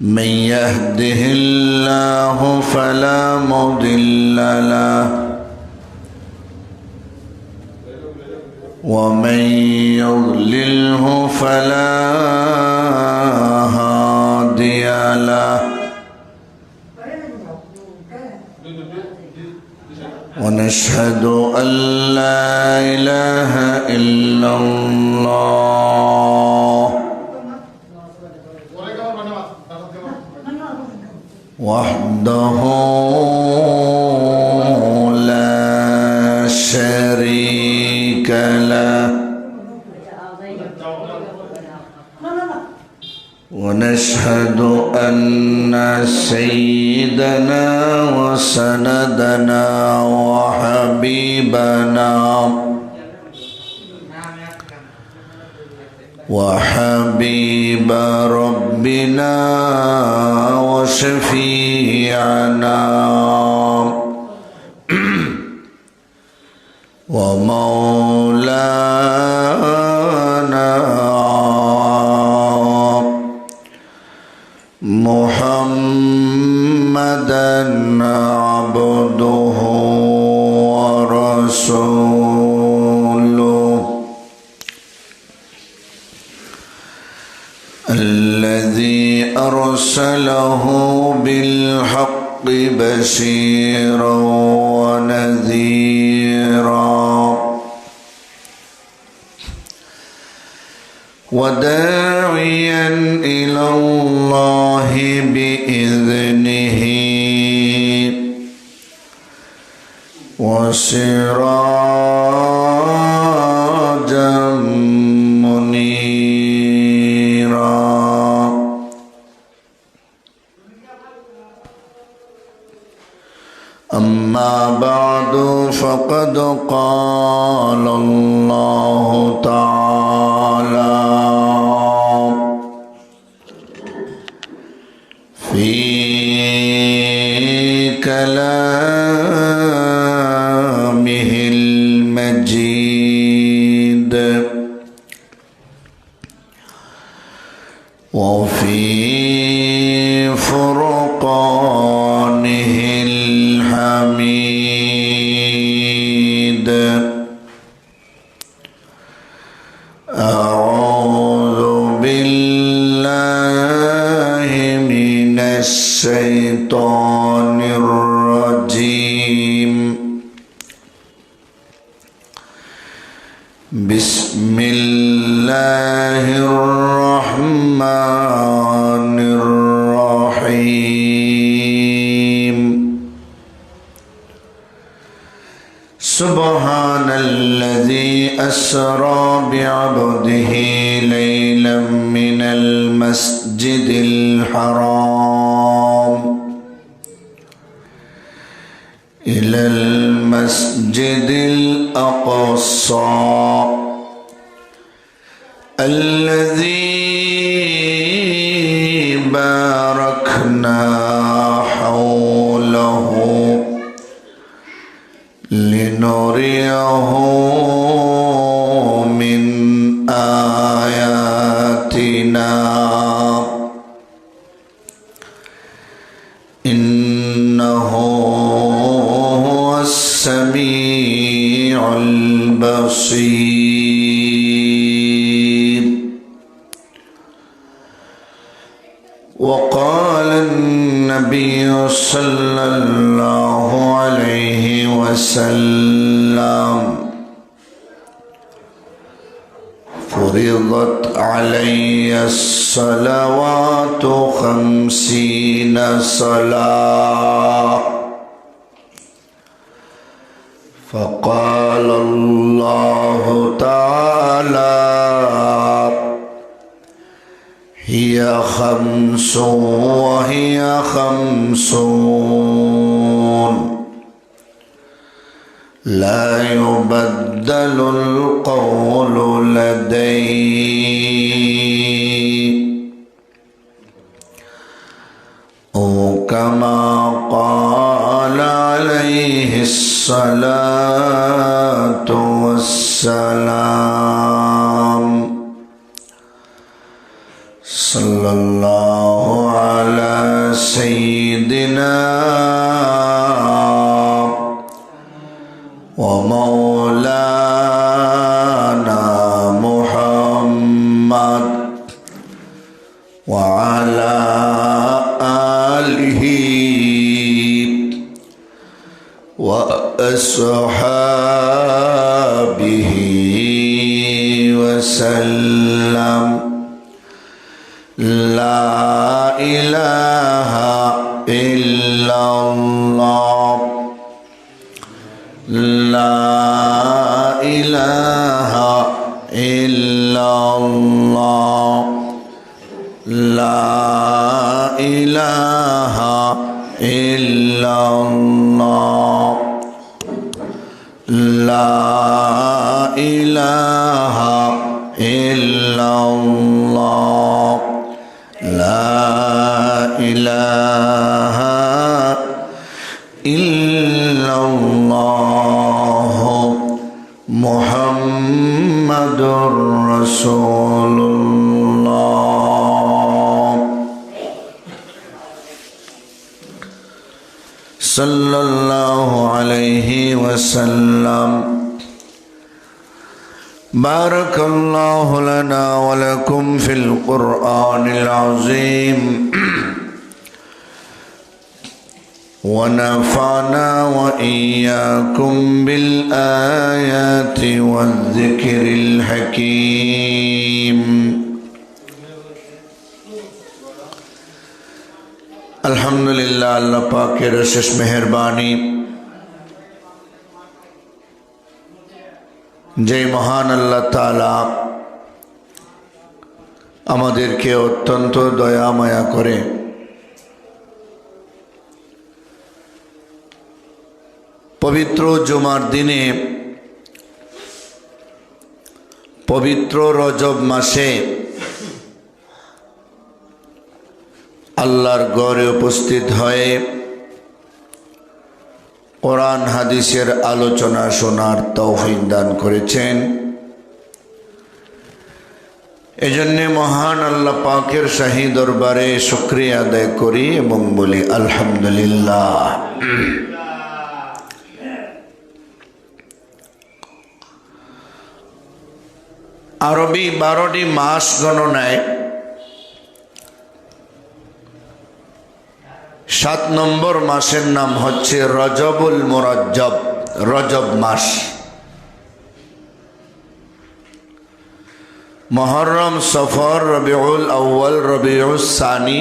من يهده الله فلا مضل له ومن يضلله فلا هادي له ونشهد أن لا إله إلا الله وحده لا شريك له ونشهد أن سيدنا وسندنا وحبيب ربنا وشفيعنا ومولانا محمدا عبده ورسوله الذي أرسله بالحق بشيرا ونذيرا وداعيا إلى الله بإذنه وسراجا منيرا أما بعد فقد قال الله تعالى في كلامه المجيد وفي فرقانه الحميد أعوذ بالله من الشيطان الرجيم بسم الله الرحمن الرحيم سبحان الذي أسرى بعبده ليلا من المسجد الحرام إلى المسجد الأقصى الذي باركنا حوله لنريه من آياتنا إنه هو السميع البصير وقال النبي صلى الله عليه وسلم فرضت علي الصلوات 50 صلاة فقال الله تعالى هي 5 وهي 50 لا يبدل القول لدي أو كما قال عليه الصلاة والسلام صلى الله عليه وعلى آله وأصحابه وسلم. لا إله إلا الله. لا إله إلا الله. لا إله إلا الله. لا إله إلا الله. لا إله إلا الله محمد رسول الله صلى الله عليه وسلم. بارك الله لنا ولكم في القرآن العظيم ونفعنا وإياكم بالآيات والذكر الحكيم. الحمد لله আল্লাহ পাকের শেষ মেহেরবানি যে মহান আল্লাহ তাআলা আমাদেরকে অত্যন্ত দয়া মায়া করে পবিত্র জুমার দিনে পবিত্র রজব মাসে আল্লাহর ঘরে উপস্থিত হয়ে কোরআন হাদিসের আলোচনা শোনার তৌফিক দান করেছেন। এজন্য মহান আল্লাহ পাকের শাহী দরবারে শুকরিয়া আদায় করি এবং বলি আলহামদুলিল্লাহ। আরবি 12টি মাস গণনায় 7 নম্বর মাসের নাম হচ্ছে রজবুল মুরজ্জব, রজব মাস। মুহররম, সফর, রবিউল আউয়াল, রবিউল সানি,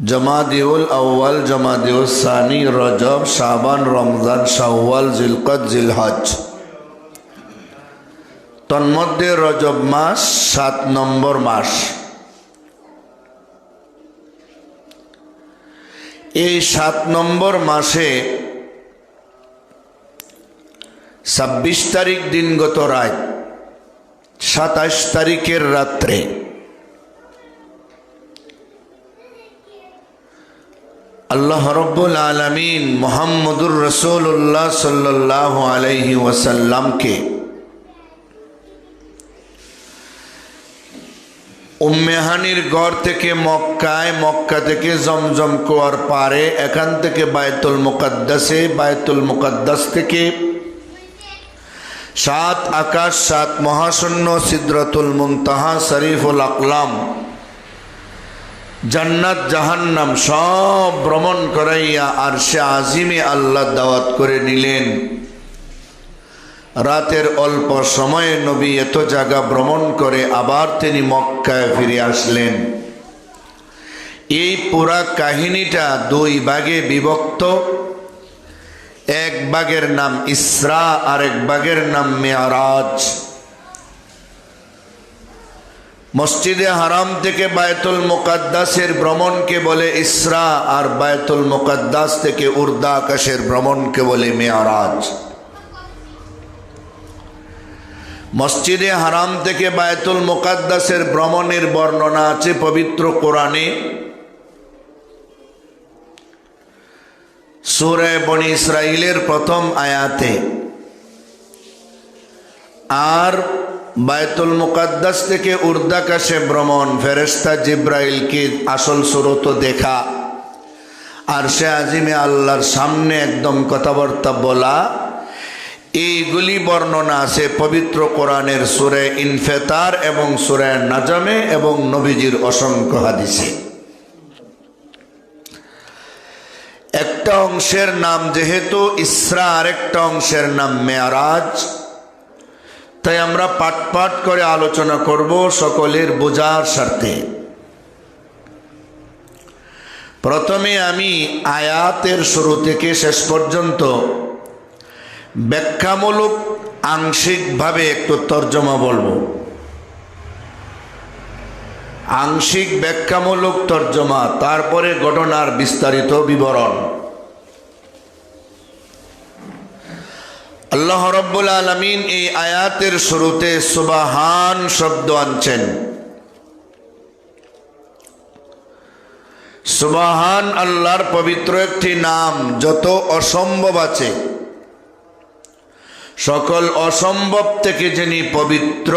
জমাদিউল আউয়াল, জমাদিউল সানি, রজব, শাবান, রমজান, শাওয়াল, জিলকদ, জিলহজ। তন্মধ্যে রজব মাস 7 নম্বর মাস। এই 7 নম্বর মাসে 26 তারিখ দিনগত রাত, 27 তারিখের রাত্রে আল্লাহ রাব্বুল আলামিন মুহাম্মদুর রাসূলুল্লাহ সাল্লাল্লাহু আলাইহি ওয়াসাল্লামকে উম্মেহানির ঘর থেকে মক্কায়, মক্কা থেকে জমজম কুয়ার পারে, এখান থেকে বায়তুল মুকাদ্দাসে, বায়তুল মুকাদ্দাস থেকে 7 আকাশ, 7 মহাশূন্য, সিদরাতুল মুনতাহা, শরীফুল আকলাম, জান্নাত জাহান্নাম সব ভ্রমণ করাইয়া আরশে আজিমে আল্লাহ দাওয়াত করে নিলেন। রাতের অল্প সময়ে নবী এত জায়গা ভ্রমণ করে আবার তিনি মক্কায় ফিরে আসলেন। এই পুরা কাহিনীটা 2 ভাগে বিভক্ত। এক ভাগের নাম ইসরা, আরেক ভাগের নাম মেরাজ। মসজিদে হারাম থেকে বায়তুল মুকাদ্দাসের ভ্রমণকে বলে ইসরা, আর বায়তুল মুকাদ্দাস থেকে উর্দা আকাশের ভ্রমণকে বলে মেরাজ। মসজিদে হারাম থেকে বায়তুল মুকাদ্দাসের ভ্রমণের বর্ণনা আছে পবিত্র কোরআনে। সূরা বনী ইসরাইলের প্রথম আয়াতে। আর বায়তুল মুকাদ্দাস থেকে উর্দাকাশে ভ্রমণ, ফেরেশতা জিব্রাইলকে আসল সুরত দেখা, আর সে আজিমে আল্লাহর সামনে একদম কথাবার্তা বলা, এইগুলি বর্ণনা আছে পবিত্র কোরআনের সূরা ইনফিতার এবং সূরা নাজমে এবং নবীজির অসংখ্য হাদিসে। একটা অংশের নাম যেহেতু ইসরা, আরেকটা অংশের নাম মেরাজ, তাই আমরা পাট পাট করে আলোচনা করব সকলের বোঝার স্বার্থে। প্রথমে আমি আয়াতের শুরু থেকে শেষ পর্যন্ত ব্যাখ্যামূলক আংশিকভাবে একটু তর্জমা বলবো, আংশিক ব্যাখ্যামূলক তর্জমা, তারপরে ঘটনার বিস্তারিত বিবরণ। আল্লাহ রাব্বুল আলামিন এই আয়াতের শুরুতে সুবহান শব্দ আনছেন। সুবহান আল্লাহর পবিত্র একটি নাম, যত অসম্ভব আছে সকল অসম্ভব থেকে যিনি পবিত্র,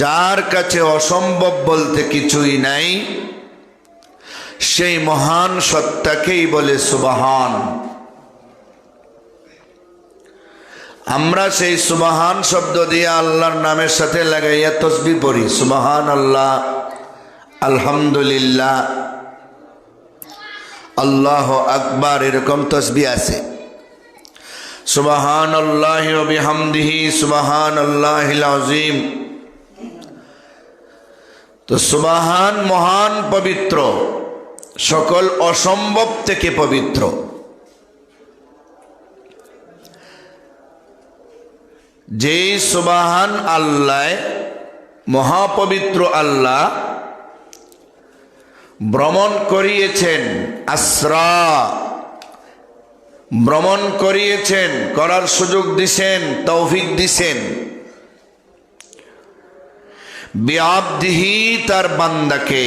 যার কাছে অসম্ভব বলতে কিছুই নাই, সেই মহান সত্তাকেই বলে সুবহান। আমরা সেই সুবহান শব্দ দিয়ে আল্লাহর নামের সাথে লাগাইয়া তাসবিহ পড়ি, সুবহান আল্লাহ, আলহামদুলিল্লাহ, আল্লাহু আকবার, এরকম তাসবিহ আছে। সুবহানাল্লাহি ওয়া বিহামদিহি সুবহানাল্লাহিল আযীম। তো সুবহান মহান, পবিত্র, সকল অসম্ভব থেকে পবিত্র। যেই সুবহান আল্লাহ, মহাপবিত্র আল্লাহ ভ্রমণ করিয়েছেন, আসরা ভ্রমণ করিয়েছেন, করার সুযোগ দিছেন, তৌফিক দিছেন, বিআবদিহি, তার বান্দাকে।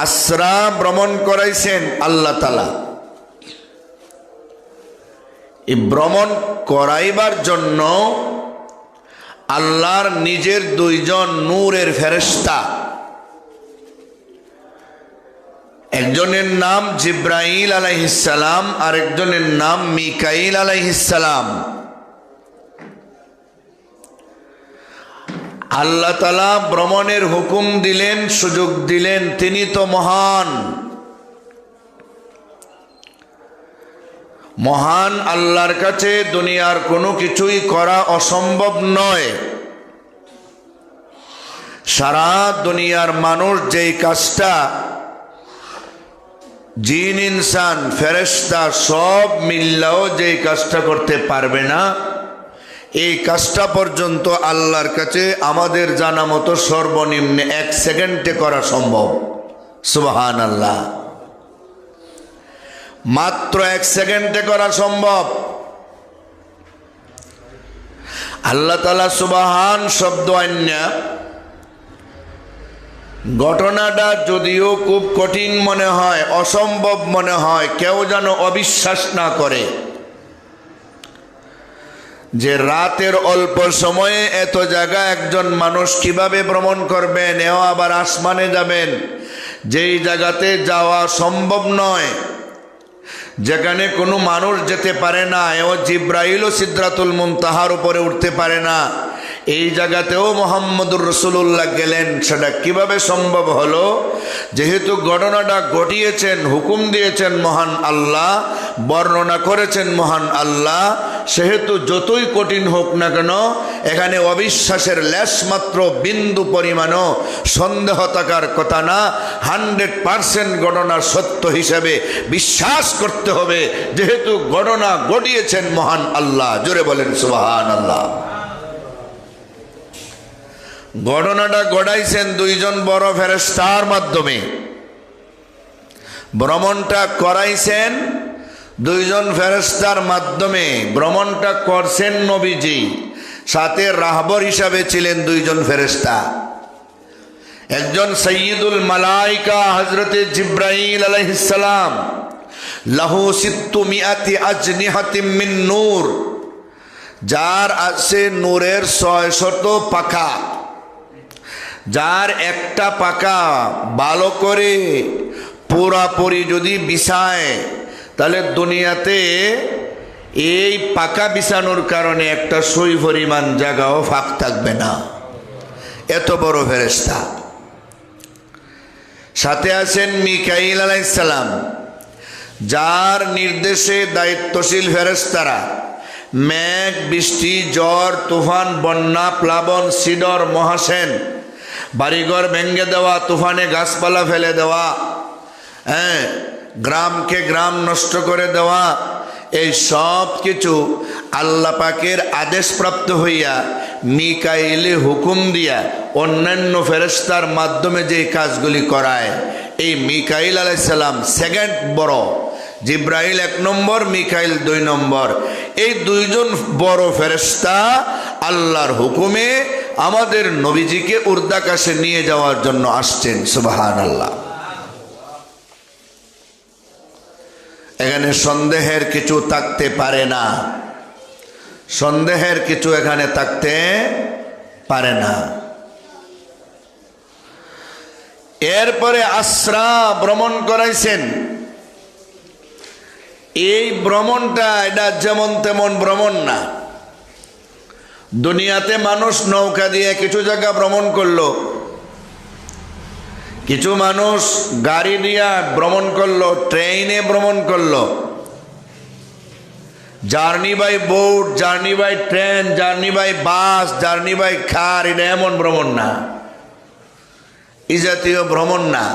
আসরা ভ্রমণ করাইছেন আল্লাহ তাআলা। এই ভ্রমণ করাইবার জন্য আল্লাহর নিজের দুইজন নূরের ফেরেশতা, একজনের নাম জিব্রাইল আলাইহিস সালাম, আর একজনের নাম মিকাইল আলাইহিস সালাম। আল্লাহ তাআলা ভ্রমণের হুকুম দিলেন, সুযোগ দিলেন, তিনি তো মহান। মহান আল্লাহর কাছে দুনিয়ার কোনো কিছুই করা অসম্ভব নয়। সারা দুনিয়ার মানুষ যেই কাজটা, জিন ইনসান ফেরেশতা সব মিল্লাও যেই কাজটা করতে পারবে না, এই কাজটা পর্যন্ত আল্লাহর কাছে আমাদের জানা মতো সর্বনিম্ন 1 সেকেন্ডে করা সম্ভব। সুবহানাল্লাহ, মাত্র 1 সেকেন্ডে করা সম্ভব। আল্লাহ তাআলা সুবহান শব্দ আন্যা, ঘটনাটা যদিও খুব কঠিন মনে হয়, অসম্ভব মনে হয়, কেউ যেন অবিশ্বাস না করে যে রাতের অল্প সময়ে এত জায়গা একজন মানুষ কিভাবে ভ্রমণ করবেন, এও আবার আসমানে যাবেন, যেই জায়গাতে যাওয়া সম্ভব নয়, যেখানে কোনো মানুষ যেতে পারে না, এও জিব্রাইল ও সিদরাতুল মুনতাহার উপরে উঠতে পারে না, এই জায়গাতেও মুহাম্মদুর রাসূলুল্লাহ গেলেন। সেটা কিভাবে সম্ভব হলো? যেহেতু ঘটনাটা ঘটিয়েছেন, হুকুম দিয়েছেন মহান আল্লাহ, বর্ণনা করেছেন মহান আল্লাহ, সেহেতু যতই কঠিন হোক না কেন, এখানে অবিশ্বাসের লেশমাত্র বিন্দু পরিমাণও সন্দেহ থাকার কথা না। 100% ঘটনা সত্য হিসেবে বিশ্বাস করতে হবে, যেহেতু ঘটনা ঘটিয়েছেন মহান আল্লাহ। জোরে বলেন সুবহানাল্লাহ। ঘটনাটা ঘটাইছেন দুইজন বড় ফেরেশতার মাধ্যমে, ভ্রমণটা করাইছেন দুইজন ফেরেশতার মাধ্যমে, ভ্রমণটা করছেন নবীজি, সাথে রাহবর হিসাবে ছিলেন দুইজন ফেরেশতা। একজন সাইয়্যিদুল মালাইকা হযরতে জিব্রাইল আলাইহিস সালাম, লাহু 600 আজনিহাতিম মিন নূর, যার আছে নূরের 600 পাখা, যার একটা পাকা ভালো করে পুরাপুরি যদি বিছায় তাহলে দুনিয়াতে এই পাকা বিছানোর কারণে একটা সুই পরিমাণ জায়গাও ফাঁক থাকবে না, এত বড় ফেরেশতা। সাথে আছেন মিকাইল আলাইহিস সালাম, যার নির্দেশে দায়িত্বশীল ফেরেশতারা মেঘ, বৃষ্টি, ঝড়, তুফান, বন্যা, প্লাবন, সিডর, মহাসেন, বাড়িঘর ভেঙে দেওয়া, তুফানে গাছপালা ফেলে দেওয়া, গ্রামকে গ্রাম নষ্ট করে দেওয়া, এই সব কিছু আল্লাহ পাকের আদেশপ্রাপ্ত হইয়া মিকাইলে হুকুম দিয়া অন্যান্য ফেরেশতার মাধ্যমে যে কাজগুলি করায়, এই মিকাইল আলাইহিস সালাম সেকেন্ড বড়, জিব্রাইল 1 নম্বর, মিকাইল 2 নম্বর। এই দুইজন বড় ফেরেশতা আল্লাহর হুকুমে আমাদের নবীজিকে উর্দাকাশে নিয়ে যাওয়ার জন্য আসছেন। সুবহানাল্লাহ। এখানে সন্দেহের কিছু থাকতে পারে না, সন্দেহের কিছু এখানে থাকতে পারে না। এরপরে আসরা ভ্রমণ করাইছেন। এই ভ্রমণটা এটা যেমন তেমন ভ্রমণ না। দুনিয়াতে মানুষ নৌকা দিয়ে কিছু জায়গা ভ্রমণ করলো, কিছু মানুষ গাড়ি দিয়া ভ্রমণ করলো, ট্রেনে ভ্রমণ করলো, journey by boat, journey by train, journey by bus, journey by car, এটা এমন ভ্রমণ না, এই জাতীয় ভ্রমণ না।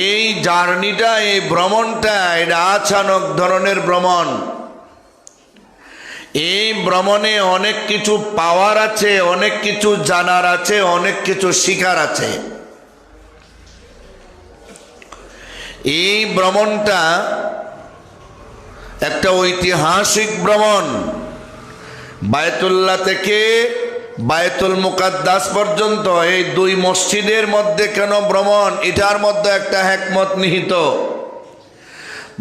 এই জার্নিটা, এই ভ্রমণটা এটা আচানক ধরনের ভ্রমণ। এই ভ্রমণে অনেক কিছু পাওয়ার আছে, অনেক কিছু জানার আছে, অনেক কিছু শিখার আছে। এই ভ্রমণটা একটা ঐতিহাসিক ভ্রমণ। বায়তুল্লাহ থেকে বায়তুল মুকাদ্দাস পর্যন্ত এই 2 মসজিদের মধ্যে কেন ভ্রমণ, এটার মধ্যে একটা হিকমত নিহিত।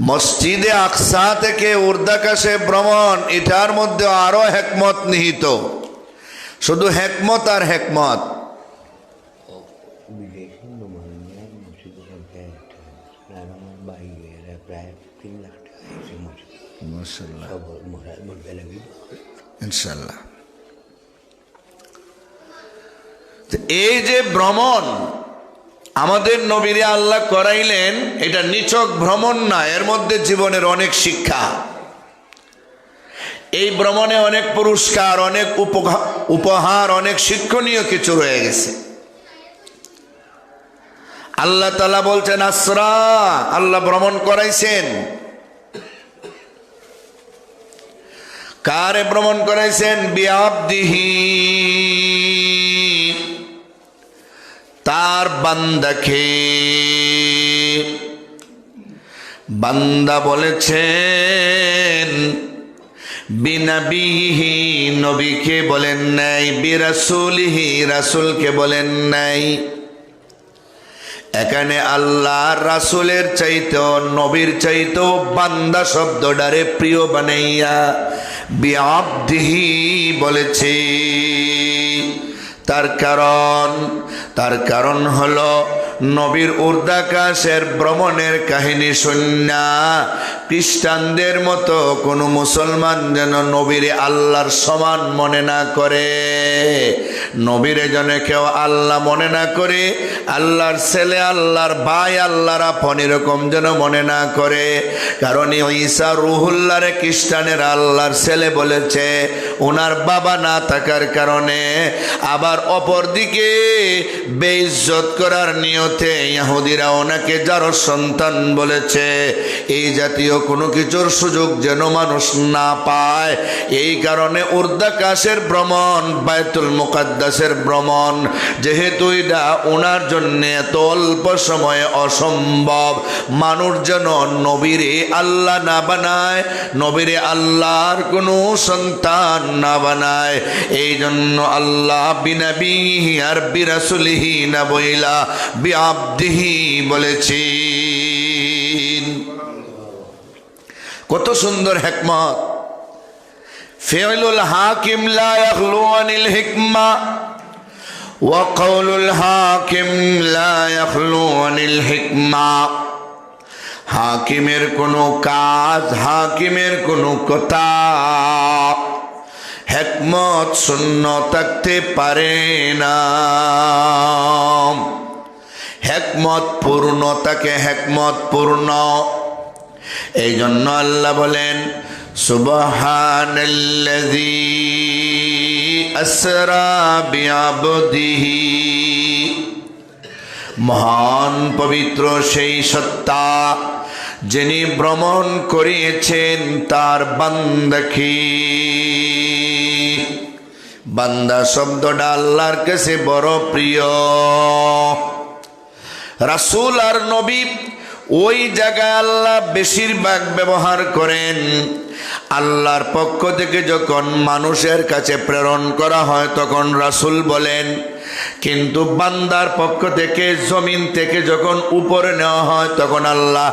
মসজিদে আকসা থেকে উর্দাকাশে ভ্রমণ, এটার মধ্যে আরো হিকমত নিহিত। শুধু হিকমত আর হিকমত। ইনশাআল্লাহ। এই যে ভ্রমণ আমাদের নবীরে আল্লাহ করাইলেন, এটা নিছক ভ্রমণ না, এর মধ্যে জীবনের অনেক শিক্ষা। এই ভ্রমণে অনেক পুরস্কার, অনেক উপহার, অনেক শিক্ষণীয় কিছু রয়ে গেছে। আল্লাহ তাআলা বলছেন আসরা, আল্লাহ ভ্রমণ করাইছেন। কারে ভ্রমণ করাইছেন? বিআবদিহি, তার বান্দাকে। বান্দা বলেছেন বিনাবিহি, নবীকে বলেন নাই, বিরাসুলিহি, রাসূলকে বলেন নাই। এখানে আল্লাহ রাসূলের চাইতেও, নবীর চাইতেও বান্দা শব্দটারে প্রিয় বানাইয়া বিআবদিহি বলেছে। তার কারণ হলো নবীর উর্দাকাশের ভ্রমণের কাহিনী শুননা খ্রিস্টানদের মতো কোনো মুসলমান যেন নবীরে আল্লাহর সমান মনে না করে, নবীরে যেন কেউ আল্লাহ মনে না করে, আল্লাহর ছেলে, আল্লাহর ভাই, আল্লাহর আপন এরকম যেন মনে না করে। কারণ ঈসা রুহুল্লাহরে খ্রিস্টানেরা আল্লাহর ছেলে বলেছে, ওনার বাবা না থাকার কারণে। আবার অপরদিকে বেইজ্জত করার নিয়তে ইহুদিরা ওনাকে যার সন্তান বলেছে। এই জাতীয় কোনো কিছুর সুযোগ যেন মানুষ না পায়, এই কারণে উর্দাকাশের ভ্রমণ, বায়তুল মুকাদ্দাসের ভ্রমণ, যেহেতু এটা ওনার জন্য এত অল্প সময়ে অসম্ভব, মানুষ যেন নবীরে আল্লাহ না বানায়, নবীরে আল্লাহর কোনো সন্তান না বানায়। এই জন্য আল্লাহ বিনাবিহি আর বিরাসুলিহি না বইলা বিআবদিহি বলেছেন। কত সুন্দর হিকমত। ফিউলুল হাকিম লা ইয়াখলু আনিল হিকমা ওয়া কাউলুল হাকিম লা ইয়াখলু আনিল হিকমা। হাকিমের কোনো কাজ, হাকিমের কোনো কথা হিকমত শূন্য থাকতে পারে না। হিকমত পূর্ণ থাকে, হিকমত পূর্ণ। এই জন্য আল্লাহ বলেন সুবহানাল্লাযী আসরা বিআবদিহি, মহান পবিত্র সেই সত্তা যিনি ভ্রমণ করিয়েছেন তার বান্দাকে। বান্দা শব্দটা আল্লাহর কাছে বড় প্রিয়। রাসূল আর নবী ওই জায়গায় আল্লাহ বেশিরভাগ ব্যবহার করেন আল্লাহর পক্ষ থেকে যখন মানুষের কাছে প্রেরণ করা হয় তখন রাসূল বলেন, কিন্তু বান্দার পক্ষ থেকে জমিন থেকে যখন উপরে নেওয়া হয় তখন আল্লাহ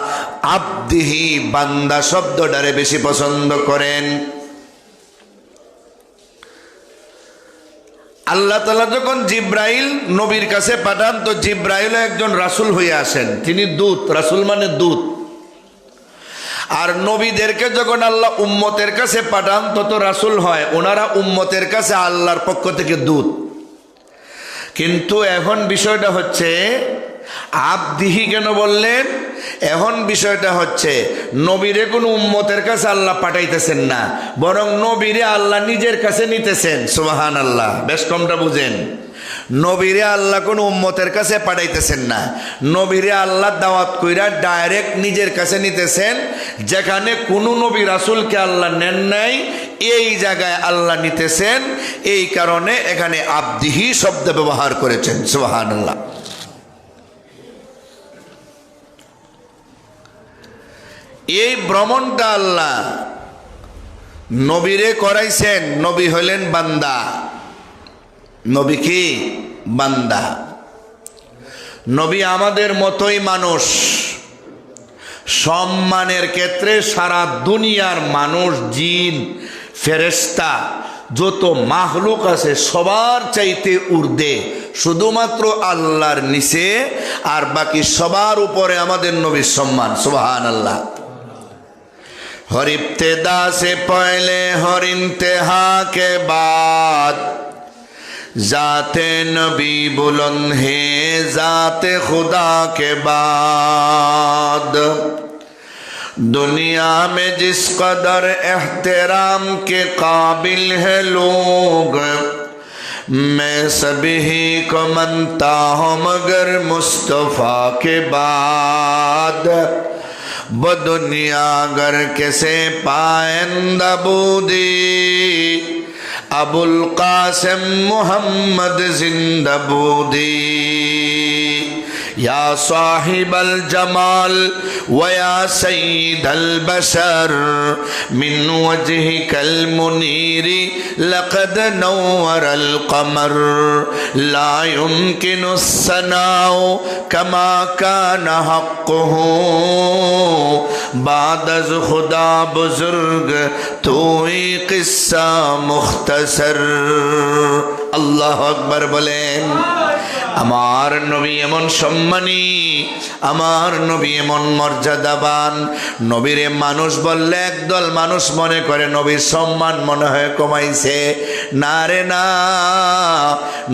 আবদিহি, বান্দা শব্দটারে বেশি পছন্দ করেন। আল্লাহ তাআলা যখন জিব্রাইল নবীর কাছে পাঠান তো জিব্রাইল একজন রাসূল হয়ে আসেন, তিনি দূত। রাসূল মানে দূত। আর নবীদেরকে যখন আল্লাহ উম্মতের কাছে পাঠান তো রাসূল হয়, ওনারা উম্মতের কাছে আল্লাহর পক্ষ থেকে দূত। কিন্তু এখন বিষয়টা হচ্ছে আবদিহি কেন বললেন? এখন বিষয়টা হচ্ছে নবীরে কোনো উম্মতের কাছে আল্লাহ পাঠাইতেছেন না, বরং নবীরে আল্লাহ নিজের কাছে নিতেছেন। সুবহানাল্লাহ, বেশ কমটা বুঝেন। নবীরে আল্লাহ কোনো উম্মতের কাছে পাঠাইতেছেন না, নবীরে আল্লাহ দাওয়াত কইরা ডাইরেক্ট নিজের কাছে নিতেছেন। যেখানে কোনো নবী রাসূলকে আল্লাহ নেন নাই, এই জায়গায় আল্লাহ নিতেছেন। এই কারণে এখানে আবদিহি শব্দ ব্যবহার করেছেন। সুবহানাল্লাহ। এই ভ্রমণটা আল্লাহ নবীরে করাইছেন। নবী হলেন বান্দা। নবী কি? বান্দা। নবী আমাদের মতোই মানুষ। সম্মানের ক্ষেত্রে সারা দুনিয়ার মানুষ, জিন, ফেরেশতা, যত মাখলুক আছে সবার চাইতে ঊর্ধ্বে, শুধুমাত্র আল্লাহর নিচে, আর বাকি সবার উপরে আমাদের নবীর সম্মান। সুবহানাল্লাহ। हर इब्तिदा से पहले हर इंतहा के बाद जाते नबी बुलंद है जाते खुदा के बाद। दुनिया में जिस कदर एहतराम के काबिल है लोग, मैं सभी को मानता हूँ मगर मुस्तफ़ा के बाद। बदुनिया गर कैसे पायंदा बूदी, अबुल कासिम मोहम्मद जिंदा बूदी। या साहिबल जमाल व या सय्यिदल बशर, मिन वजहिकल मुनीरी लक़द नव्वरल क़मर। ला युमकिनु सनाउ कमा काना हक़्क़ुहु, बाद अज़ खुदा बुजुर्ग तू ही किस्सा मुख्तसर। अल्लाह अकबर बोलें। আমার নবী এমন সম্মানী, আমার নবী এমন মর্যাদাবান। নবীরে মানুষ বললে একদল মানুষ মনে করে নবীর সম্মান মনে হয় কমাইছে। না রে না,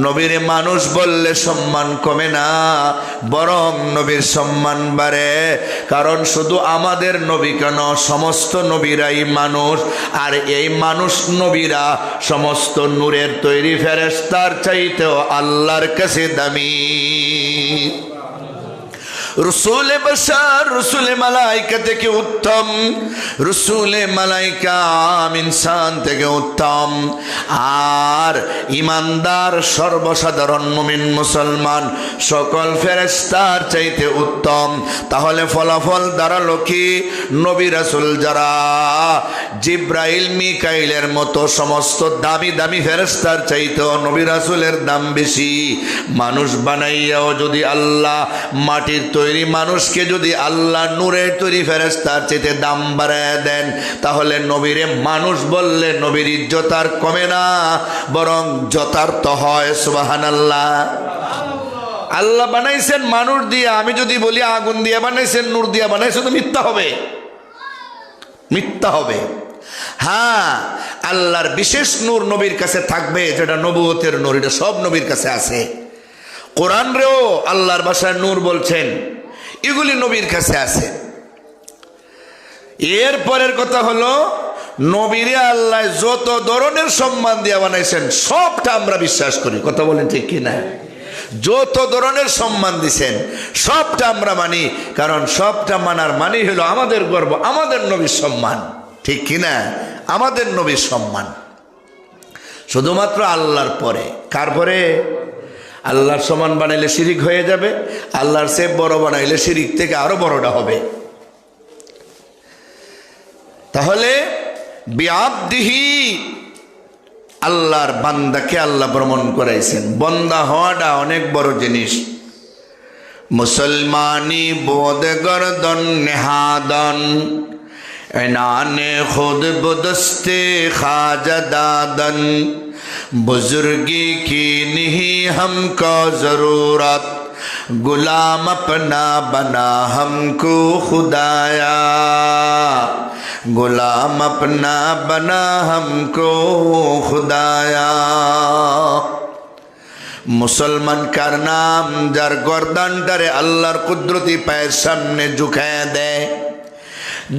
নবীরে মানুষ বললে সম্মান কমে না, বরং নবীর সম্মান বাড়ে। কারণ শুধু আমাদের নবী কেন, সমস্ত নবীরাই মানুষ। আর এই মানুষ নবীরা সমস্ত নূরের তৈরি ফেরেশতার চাইতেও আল্লাহর কাছে দামি। রসুল বশর, রসুল মালাইকা থেকে উত্তম, রসুল মালাইকা ইনসান থেকে উত্তম। আর ইমানদার সর্বসাধারণ মুমিন মুসলমান সকল ফেরেশতার চাইতে উত্তম। তাহলে ফলাফল দাঁড়ালো কি? নবী রাসূল যারা জিব্রাইল মিকাইলের মতো সমস্ত দামি দামি ফেরেশতার চাইতেও নবী রাসূলের দাম বেশি। মানুষ বানাইয়াও যদি আল্লাহ মাটির তৈরি মানুষকে যদি আল্লাহ নূরের তৈরি ফেরেশতার চাইতে দাম বাড়ায় দেন, তাহলে নবীরে মানুষ বললে নবীর ইজ্জত আর কমে না, বরং যথার্থ হয়। সুবহানাল্লাহ। আল্লাহ বানাইছেন মানুষ দিয়ে, আমি যদি বলি আগুন দিয়ে বানাইছেন, নূর দিয়ে বানাইছেন, তো মিথ্যা হবে, মিথ্যা হবে। হ্যাঁ, আল্লাহর বিশেষ নূর নবীর কাছে থাকবে, যেটা নবুয়তের নূর, এটা সব নবীর কাছে আছে। কোরআন রেও আল্লাহর ভাষায় নূর বলছেন, এগুলি নবীর কাছে আছে। এর পরের কথা হলো, নবীরে আল্লাহ যত ধরনের সম্মান দিয়ে বানাইছেন সবটা আমরা বিশ্বাস করি। কথা বলেন ঠিক কিনা? যত ধরনের সম্মান দিছেন সবটা আমরা মানি, কারণ সবটা মানার মানে হলো আমাদের গর্ব, আমাদের নবীর সম্মান। ঠিক কিনা? আমাদের নবীর সম্মান শুধুমাত্র আল্লাহর পরে। কার পরে? আল্লাহর সমান বানাইলে শিরিক হয়ে যাবে, আল্লাহর চেয়ে বড় বানাইলে শিরিক থেকে আরো বড়টা হবে। তাহলে বিআবদিহি, আল্লাহর বান্দাকে আল্লাহ ভ্রমণ করাইছেন। বান্দা হওয়াটা অনেক বড় জিনিস। মুসলমানি বোধ গর্দন নেহাদন, এনানে খুদ বদস্তে খাজা দাদন, बुजुर्गी की नहीं हमको जरूरत, गुलाम अपना बना हमको खुदाया, गुलाम अपना बना हमको खुदाया। मुसलमान कार नाम जार गर्दन डरे अल्लाहर कुदरती पाয়ের সামনে ঝুঁকায় দেয়,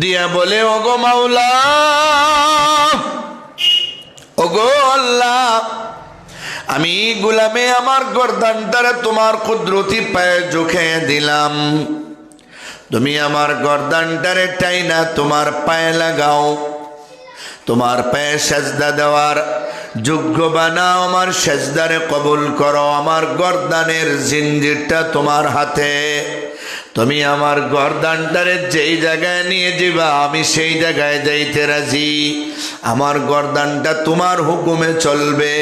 দিয়া বলে ওগো মাওলা, ওগো আল্লাহ, আমি গোলামে আমার গর্দানটারে তোমার কুদরতি পায়ে ঝুঁকিয়ে দিলাম, তুমি আমার গর্দানটারে টাইনা তোমার পায়ে লাগাও, তোমার পায়ে সেজদা দেওয়ার যোগ্য বানাও, আমার সেজদারে কবুল করো, আমার গর্দানের জিঞ্জিরটা তোমার হাতে, তুমি আমার গর্দানটারে যেই জায়গায় নিয়ে যাবা আমি সেই জায়গায় যাইতে রাজি, আমার গর্দানটা তোমার হুকুমে চলবে,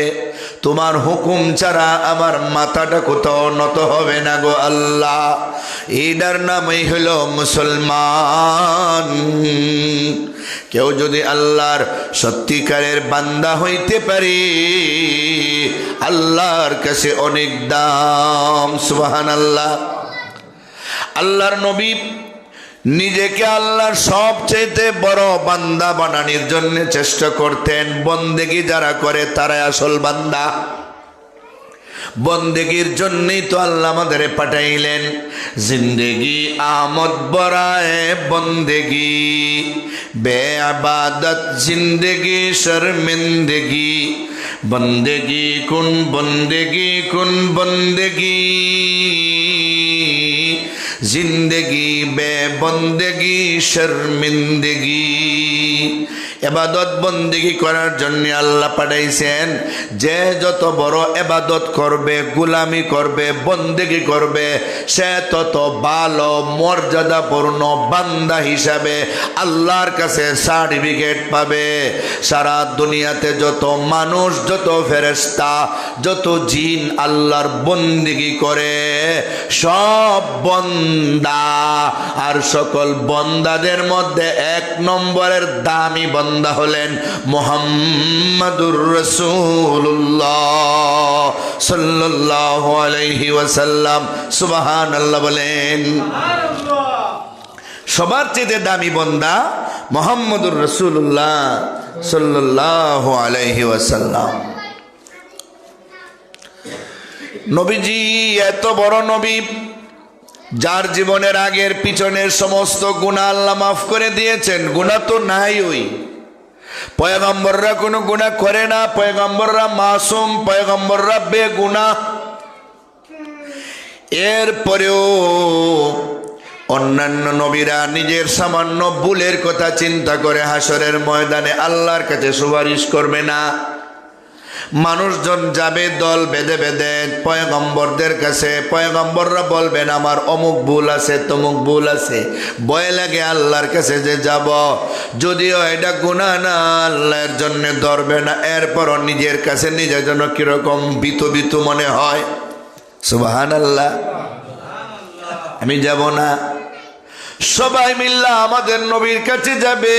তোমার হুকুম ছাড়া আমার মাথাটা কোথাও নত হবে না গো আল্লাহ। এটার নামই হলো মুসলমান। কেউ যদি আল্লাহর সত্যিকারের বান্দা হইতে পারে, আল্লাহর কাছে অনেক দাম। সুবহানাল্লাহ। আল্লাহর নবী নিজেকে আল্লাহর সবচেয়ে বড় বান্দা বানানোর জন্য চেষ্টা করতেন। বন্দেগী যারা করে তারাই আসল বান্দা। বন্দেগীর জন্যই তো আল্লাহ আমাদের পাঠাইলেন। জিন্দেগি আমদ বরায়ে বন্দেগি, বেআবাদত জিন্দেগি শর্মিন্দগি, বন্দেগি কুন বন্দেগি কুন বন্দেগি, জিন্দেগি বে বন্দেগি শর্মিন্দগি। এবাদত বন্দেগি করার জন্য আল্লাহ পাঠাইছেন। যে যত বড় এবাদত করবে, গোলামি করবে, বন্দেগি করবে, সে তত ভালো মর্যাদাপূর্ণ বান্দা হিসাবে আল্লাহর কাছে সার্টিফিকেট পাবে। সারা দুনিয়াতে যত মানুষ, যত ফেরেশতা, যত জিন আল্লাহর বন্দেগি করে, সব বন্দা, আর সকল বন্দাদের মধ্যে এক নম্বরের দামি বন্দা হলেন মুহাম্মাদুর রাসূলুল্লাহ সাল্লাল্লাহু আলাইহি ওয়াসাল্লাম। সুবহানাল্লাহ বলেন। সবার চেয়ে দামি বন্দা মুহাম্মাদুর রাসূলুল্লাহ সাল্লাল্লাহু আলাইহি ওয়াসাল্লাম। নবীজি এত বড় নবী, যার জীবনের আগের পিছনের সমস্ত গুনাহ আল্লাহ মাফ করে দিয়েছেন। গুনাহ তো নাই, ওই পয়গম্বররা কোনো গুনাহ করে না, পয়গম্বররা মাসুম, পয়গম্বররা বেগুনাহ। এরপরেও অন্যান্য নবীরা নিজের সামান্য ভুলের কথা চিন্তা করে হাসরের ময়দানে আল্লাহর কাছে সুপারিশ করবে না। মানুষজন যাবে দল বেঁধে বেঁধে পয়গম্বরদের কাছে, পয়গম্বররা বলবেন আমার অমুক ভুল আছে, তমুক ভুল আছে। ভয় লাগে আল্লাহর কাছে যে যাব, যদিও এটা গুনাহ না, আল্লাহর জন্য ধরবে না, এরপরও নিজের কাছে নিজের জন্য কিরকম ভীতু ভীতু মনে হয়। সুবহানাল্লাহ। আমি যাব না, সবাই মিল্লা আমাদের নবীর কাছে যাবে।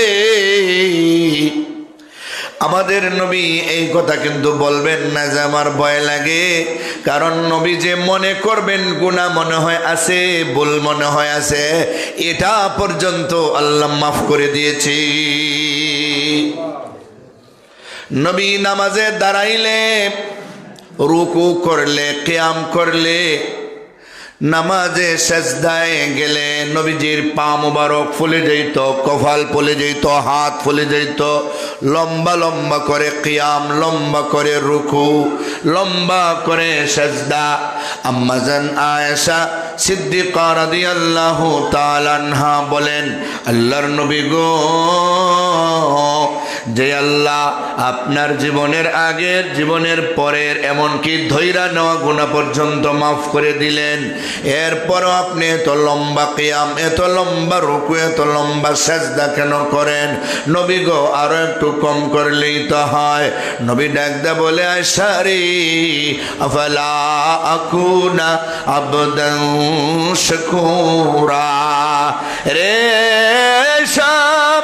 আমাদের নবী এই কথা কিন্তু বলবেন না যে আমার ভয় লাগে, কারণ নবী যে মনে করবেন গুনাহ মনে হয় আছে, ভুল মনে হয় আছে, এটা পর্যন্ত আল্লাহ মাফ করে দিয়েছে। নবী নামাজে দাঁড়াইলে, রুকু করলে, কিয়াম করলে, নামাজে সেজদায় গেলে নবীজির পা মুবারক ফুলে যেত, কপাল ফুলে যেত, হাত ফুলে যেত। লম্বা লম্বা করে কিয়াম, লম্বা করে রুকু, লম্বা করে সেজদা। আম্মা জান আয়েশা সিদ্দিকা রাদিয়াল্লাহু তাআলা আনহা বলেন, আল্লাহর নবী গো, যে আল্লাহ আপনার জীবনের আগের, জীবনের পরের, এমনকি ধৈরা নেওয়া গুনাহ পর্যন্ত মাফ করে দিলেন, এরপরও আপনি এত লম্বা কিয়াম, এত লম্বা রুকু, এত লম্বা সেজদা কেন করেন? নবী গো, আরো একটু কম করলেই তো হয়। নবী ডাকদা বলে, আয়েশা রে, আফালা আকুনা আবদান শাকুরা। রে সব,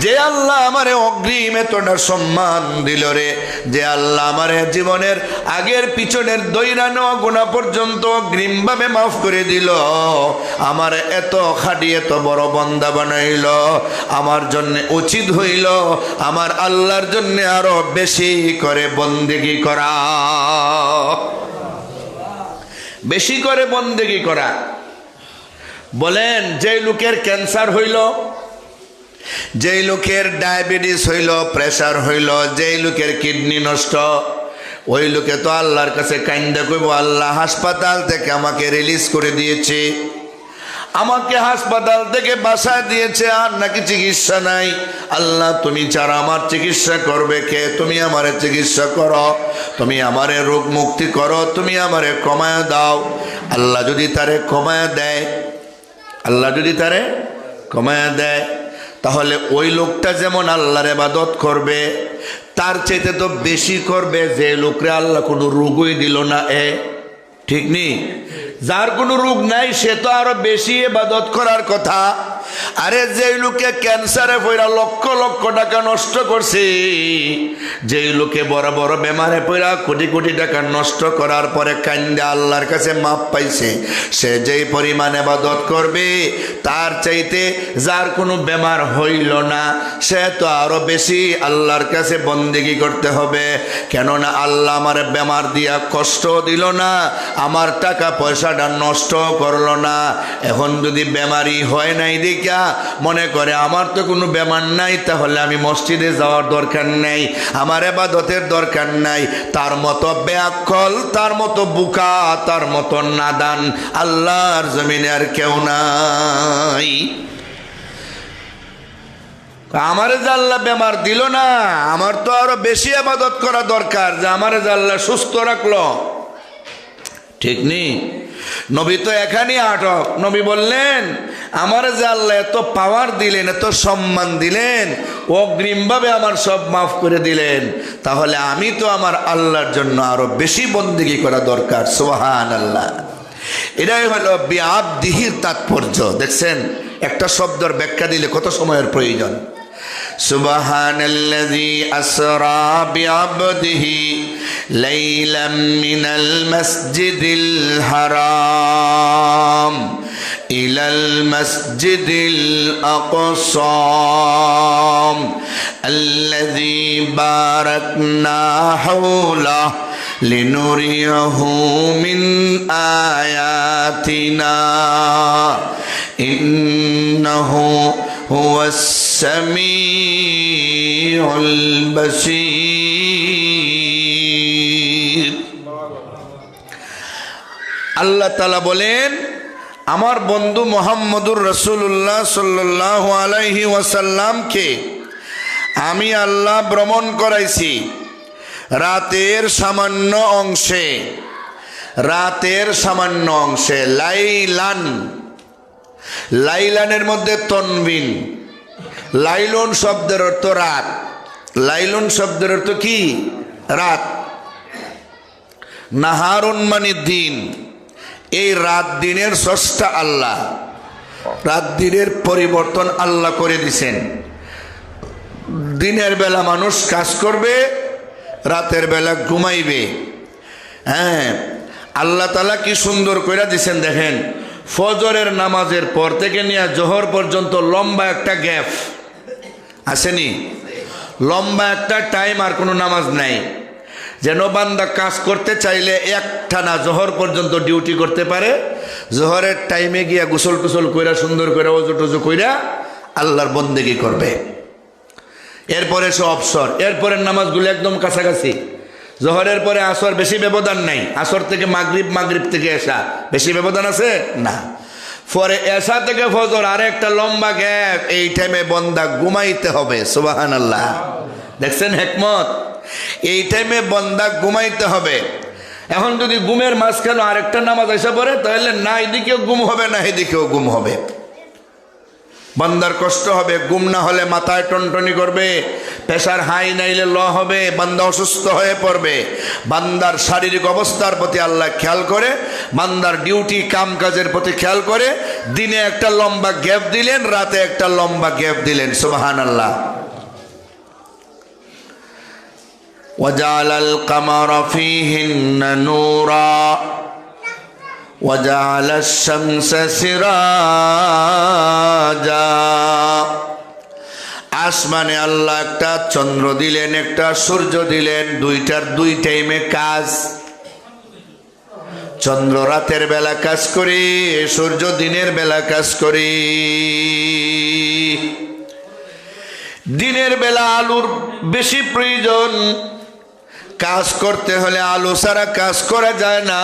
যে আল্লাহ আমারে অগ্রিম এতটা সম্মান দিল রে, যে আল্লাহ আমারে জীবনের আগের পিছনের দৈরানো গুনাহ পর্যন্ত অগ্রিমভাবে মাফ করে দিল, আমার এত খাটি এত বড় বান্দা বানাইল, আমার জন্য উচিত হইল আমার আল্লাহর জন্য আরো বেশি করে বন্দেগী করা, বেশি করে বন্দেগী করা। বলেন, যে লোকের ক্যান্সার হইল, যেই লোকের ডায়াবেটিস হইল, প্রেসার হইল, যেই লোকের কিডনি নষ্ট, ওই লোকে তো আল্লাহর কাছে কান্দা কইব, আল্লাহ হাসপাতাল থেকে আমাকে রিলিজ করে দিয়েছে, আমাকে হাসপাতাল থেকে বাসায় দিয়েছে, আর নাকি চিকিৎসা নাই। আল্লাহ, তুমি ছাড়া আমার চিকিৎসা করবে কে? তুমি আমারে চিকিৎসা করো, তুমি আমারে রোগ মুক্তি করো, তুমি আমারে কমায় দাও। আল্লাহ যদি তারে কমায় দেয়, আল্লাহ যদি তারে কমায় দেয়, তাহলে ওই লোকটা যেমন আল্লাহর ইবাদত করবে, তার চাইতে তো বেশি করবে যে লোকরে আল্লাহ কোনো রোগই দিল না। ঠিক নেই? যার কোনো রোগ নাই সে তো আরো বেশি ইবাদত করার কথা। আরে যে লোকে ক্যান্সারে পড়া লক্ষ লক্ষ টাকা নষ্ট করছে, যে লোকে বড় বড় বেমারে পড়া কোটি কোটি টাকা নষ্ট করার পরে কান্দে আল্লাহর কাছে মাপ পাইছে, সে যেই পরিমাণ ইবাদত করবে, তার চাইতে যার কোনো বেমার হইল না, সে তো আরো বেশি আল্লাহর কাছে বন্দেগী করতে হবে। কেননা আল্লাহ আমার বেমার দিয়া কষ্ট দিল না, আমার টাকা পয়সাটা নষ্ট করলো না। এখন যদি বেমারি হয় নাই দেখা মনে করে আমার তো কোনো বেমার নাই, তাহলে আমি মসজিদে যাওয়ার দরকার নাই, আমার ইবাদতের দরকার নাই, তার মতো বেআক্কল, তার মতো বুকা, তার মতো নাদান আল্লাহর জমিনে আর কেউ নাই। আমারে যে আল্লাহ বেমার দিল না, আমার তো আরো বেশি ইবাদত করা দরকার, যে আমারে যে আল্লাহ সুস্থ রাখলো। ঠিক নেই? নবী তো এখানেই আটক। নবী বললেন, আমার যে আল্লাহ এত পাওয়ার দিলেন, এত সম্মান দিলেন, অগ্রিমভাবে আমার সব মাফ করে দিলেন, তাহলে আমি তো আমার আল্লাহর জন্য আরো বেশি বন্দেগী করা দরকার। সুবহানাল্লাহ। এটাই হলো বিআবদিহির তাৎপর্য। দেখছেন, একটা শব্দের ব্যাখ্যা দিলে কত সময়ের প্রয়োজন। সুবহানাল্লাযী আসরা বিআবদিহি লাইলাম মিনাল মাসজিদিল হারাম ইলাল মাসজিদিল আকসা আল্লাযী বারাকনা হাওলাহু লিনুরিয়াহু মিন আয়াতিনা ইন্নাহু হুয়াস সামিউল বাসীর। আল্লাহ তাআলা বলেন, আমার বন্ধু মুহাম্মদুর রাসূলুল্লাহ সাল্লাল্লাহু আলাইহি ওয়াসাল্লামকে আমি আল্লাহ ভ্রমণ করাইছি রাতের সামান্য অংশে, রাতের সামান্য অংশে। লাইলান, লাইলানের মধ্যে তনবিন। লাইলুন শব্দের অর্থ রাত, লাইলুন শব্দের অর্থ কি? রাত। নাহারুন মানে দিন। এই রাত দিনের স্রষ্টা আল্লাহ, রাত দিনের পরিবর্তন আল্লাহ করে দিছেন। দিনের বেলা মানুষ কাজ করবে, রাতের বেলা ঘুমাইবে। হ্যাঁ, আল্লাহ তাআলা কি সুন্দর কইরা দিছেন দেখেন। ফজরের নামাজের পর থেকে নিয়ে জোহর পর্যন্ত লম্বা একটা গ্যাপ আসেনি, লম্বা একটা টাইম আর কোনো নামাজ নাই, যেন বান্দা কাজ করতে চাইলে একটানা জোহর পর্যন্ত ডিউটি করতে পারে। জোহরের টাইমে গিয়া গোসল টুসল কইরা সুন্দর করে ওযু টুজু কইরা আল্লাহর বন্দেগী করবে। এরপরে সে অবসর, এরপরের নামাজগুলো একদম কাছাকাছি। জোহরের পরে আসর, বেশি ব্যবধান নাই। আসর থেকে মাগরিব, মাগরিব থেকে এশা, বেশি ব্যবধান আছে না। পরে এশা থেকে ফজর আর একটা লম্বা গ্যাপ, এই টাইমে বান্দা ঘুমাইতে হবে। সুবহানাল্লাহ, দেখছেন হিকমত? এই টাইমে বান্দা ঘুমাইতে হবে। এখন যদি ঘুমের মাঝখানে আরেকটা নামাজ এসে পড়ে, তাহলে না এদিকেও ঘুম হবে না এদিকেও ঘুম হবে, বান্দার কষ্ট হবে। ঘুম না হলে মাথায় টনটনি করবে, প্রেশার হাই নাইলে ল হবে, বান্দা অসুস্থ হয়ে পড়বে। বান্দার শারীরিক অবস্থার প্রতি আল্লাহ খেয়াল করে, বান্দার ডিউটি কাম কাজের প্রতি খেয়াল করে দিনে একটা লম্বা গ্যাপ দিলেন, রাতে একটা লম্বা গ্যাপ দিলেন। সুবহানাল্লাহ। ওয়াজালাল কামারা ফীহিন্না নূরা ওয়াজালাশ শামসা সিরাজা। আসমানে আল্লাহ একটা চন্দ্র দিলেন, একটা সূর্য দিলেন, দুইটার দুই টাইমে কাজ। চন্দ্র রাতের বেলা কাজ করে, সূর্য দিনের বেলা কাজ করে। দিনের বেলা আলোর বেশি প্রয়োজন, কাজ করতে হলে আলো ছাড়া কাজ করা যায় না।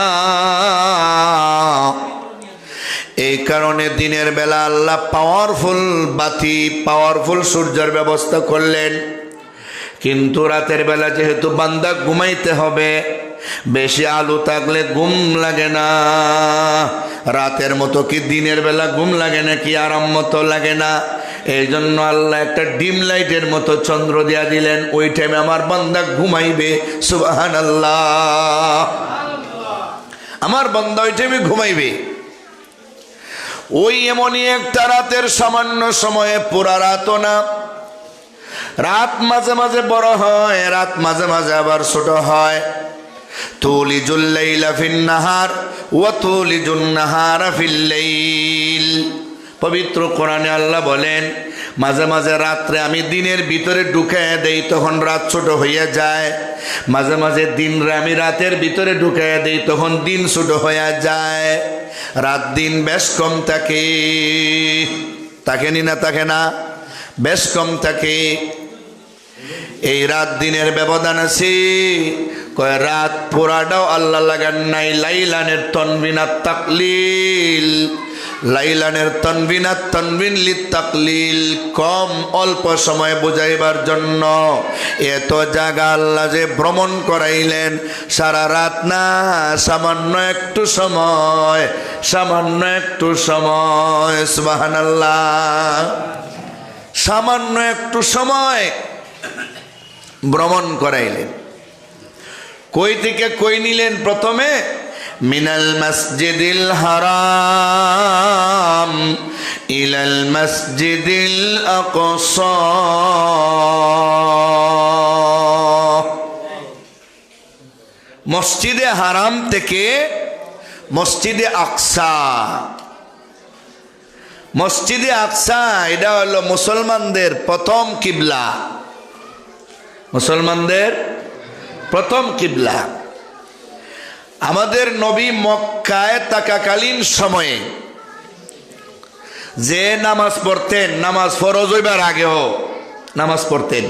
এই কারণে দিনের বেলা আল্লাহ পাওয়ারফুল বাতি, পাওয়ারফুল সূর্যের ব্যবস্থা করলেন। কিন্তু রাতের বেলা যেহেতু বান্দা ঘুমাইতে হবে, বেশি আলো থাকলে ঘুম লাগে না। রাতের মতো কি দিনের বেলা ঘুম লাগে না? কি আরাম মতো লাগে না? এই জন্য আল্লাহ একটা ডিম লাইটের মতো চন্দ্র দিয়া দিলেন, ওই টাইমে আমার বান্দা ঘুমাইবে। সুবহানাল্লাহ, আমার বান্দা ওই টাইমে ঘুমাইবে। ওই এমনই একটা রাতের সামান্য সময়ে, পুরা রাতও না, রাত মাঝে মাঝে বড় হয়, রাত মাঝে মাঝে আবার ছোট হয়। তুলিজুল লাইলা ফিন নাহার ওয়া তুলিজুন নাহারা ফিল লাইল। পবিত্র কোরআনে আল্লাহ বলেন, মাঝে মাঝে রাত্রে আমি দিনের ভিতরে ঢুকাইয়া দেই, তখন রাত ছোট হইয়া যায়। মাঝে মাঝে দিনরে আমি রাতের ভিতরে ঢুকাইয়া দেই, তখন দিন ছোট হইয়া যায়। রাত দিন বেশ কম থাকে, থাকেনি না? থাকে না? বেশ কম থাকে। এই রাত দিনের ব্যবধান আছে। কয় রাত পুরাটাও আল্লাহ লাগান নাই। লাইলানের তনবিনাত তাকলিল, লাইলানের তনবিনাত তনবিন লিত তাকলিল, কম অল্প সময় বুঝাইবার জন্য। এত জায়গা আল্লাহ যে ভ্রমণ করাইলেন, সারা রাত না, সামান্য একটু সময়, সামান্য একটু সময়। সুবহানাল্লাহ, সামান্য একটু সময় ভ্রমণ করাইলেন। কই থেকে কই নিলেন? প্রথমে মিনাল মসজিদিল হারাম ইলাল মসজিদিল আকসা। মসজিদে হারাম থেকে মসজিদে আকসা। মসজিদে আকসা এটা হলো মুসলমানদের প্রথম কিবলা, মুসলমানদের প্রথম কিবলা। আমাদের নবী মক্কায় থাকাকালীন সময়ে যে নামাজ পড়তেন, নামাজ ফরজ হইবার আগেও নামাজ পড়তেন,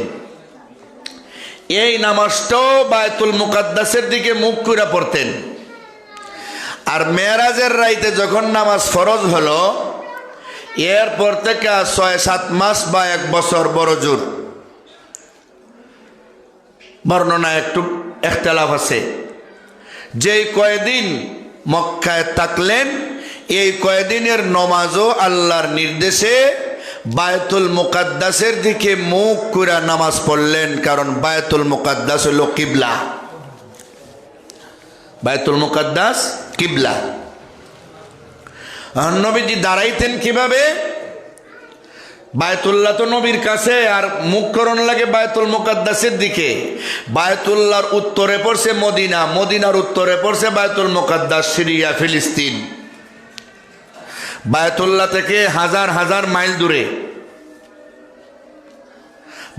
এই নামাজটাও বায়তুল মুকাদ্দাসের দিকে মুখ করে পড়তেন। আর মেরাজের রাইতে যখন নামাজ ফরজ হলো, এরপর থেকে ৬-৭ মাস বা ১ বছর বড় জোর, বর্ণনা একটু ইখতিলাফ আছে, যেই কয়দিন মক্কায় থাকলেন, এই কয়দিনের নমাজও আল্লাহর নির্দেশে বায়তুল মুকাদ্দাসের দিকে মুখ করে নামাজ পড়লেন। কারণ বায়তুল মুকাদ্দাস হলো কিবলা, বায়তুল মুকাদ্দাস কিবলা। নবীজি দাঁড়াইতেন কিভাবে? বায়তুল্লাহ তো নবীর কাছে, আর মুখ করণ লাগে বায়তুল মুকাদ্দাসের দিকে। বায়তুল্লাহর উত্তরে পড়ছে মদিনা, মদিনার উত্তরে পড়ছে বায়তুল মুকাদ্দাস, সিরিয়া ফিলিস্তিন। বায়তুল্লাহ থেকে হাজার হাজার মাইল দূরে।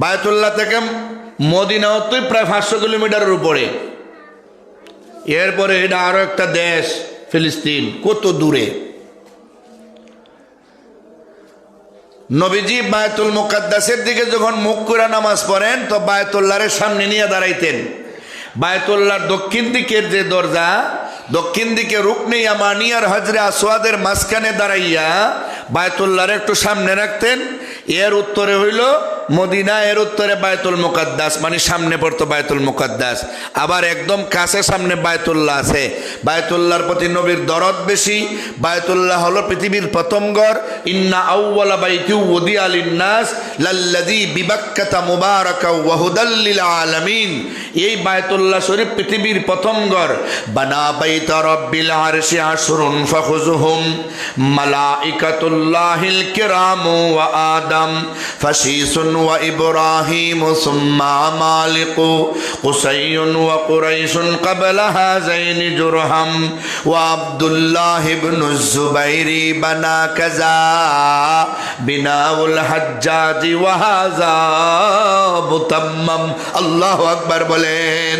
বায়তুল্লাহ থেকে মদিনাও তো প্রায় 500 কিলোমিটারের উপরে। এরপরে এটা আরো একটা দেশ ফিলিস্তিন, কত দূরে। নবীজি বায়তুল মুকাদ্দাসের দিকে যখন মুখ করে নামাজ পড়েন তো বায়তুল্লাহর সামনে নিয়ে দাঁড়াইতেন। বায়তুল্লাহর দক্ষিণ দিকের যে দরজা, দক্ষিণ দিকে রুকনে ইয়ামানি আর হজরে আসওয়াদের মাঝখানে দাঁড়াইয়া বায়তুল্লাহর একটু সামনে রাখতেন। এর উত্তরে হইল মদিনা, এর উত্তরে বায়তুল মুকাদ্দাস, মানে সামনে পড়তো বায়তুল মুকাদ্দাস। আবার একদম কাছে সামনে বায়তুল্লাহ আছে। বায়তুল্লাহর প্রতি নবীর দরদ বেশি। বায়তুল্লাহ হলো পৃথিবীর প্রথম ঘর। ইন্না আউওয়ালা বাইতি উদিয়া লিন্নাস লাল্লাযী বিবাক্কাতা মুবারাকা ওয়া হুদাল লিল আলামিন। এই বায়তুল্লাহ শরীফ পৃথিবীর প্রথম ঘর। বানা বাইতা রাব্বিল আরশি আশরুন ফাখুযুহুম মালাইকাতুল্লাহিল কিরাম ওয়া আদম ফাশিসুন ওয়া ইব্রাহিম সুম্মা মালিকু কুসাইয়ুন ওয়া কুরাইশুন ক্বাবলা হাযাইনি জুরহাম ওয়া আব্দুল্লাহ ইবনু যুবাইরি বানা কাযা বিনাউল হাজ্জাজি ওয়া হাযা মুতাম্মাম। আল্লাহু আকবার বলেন।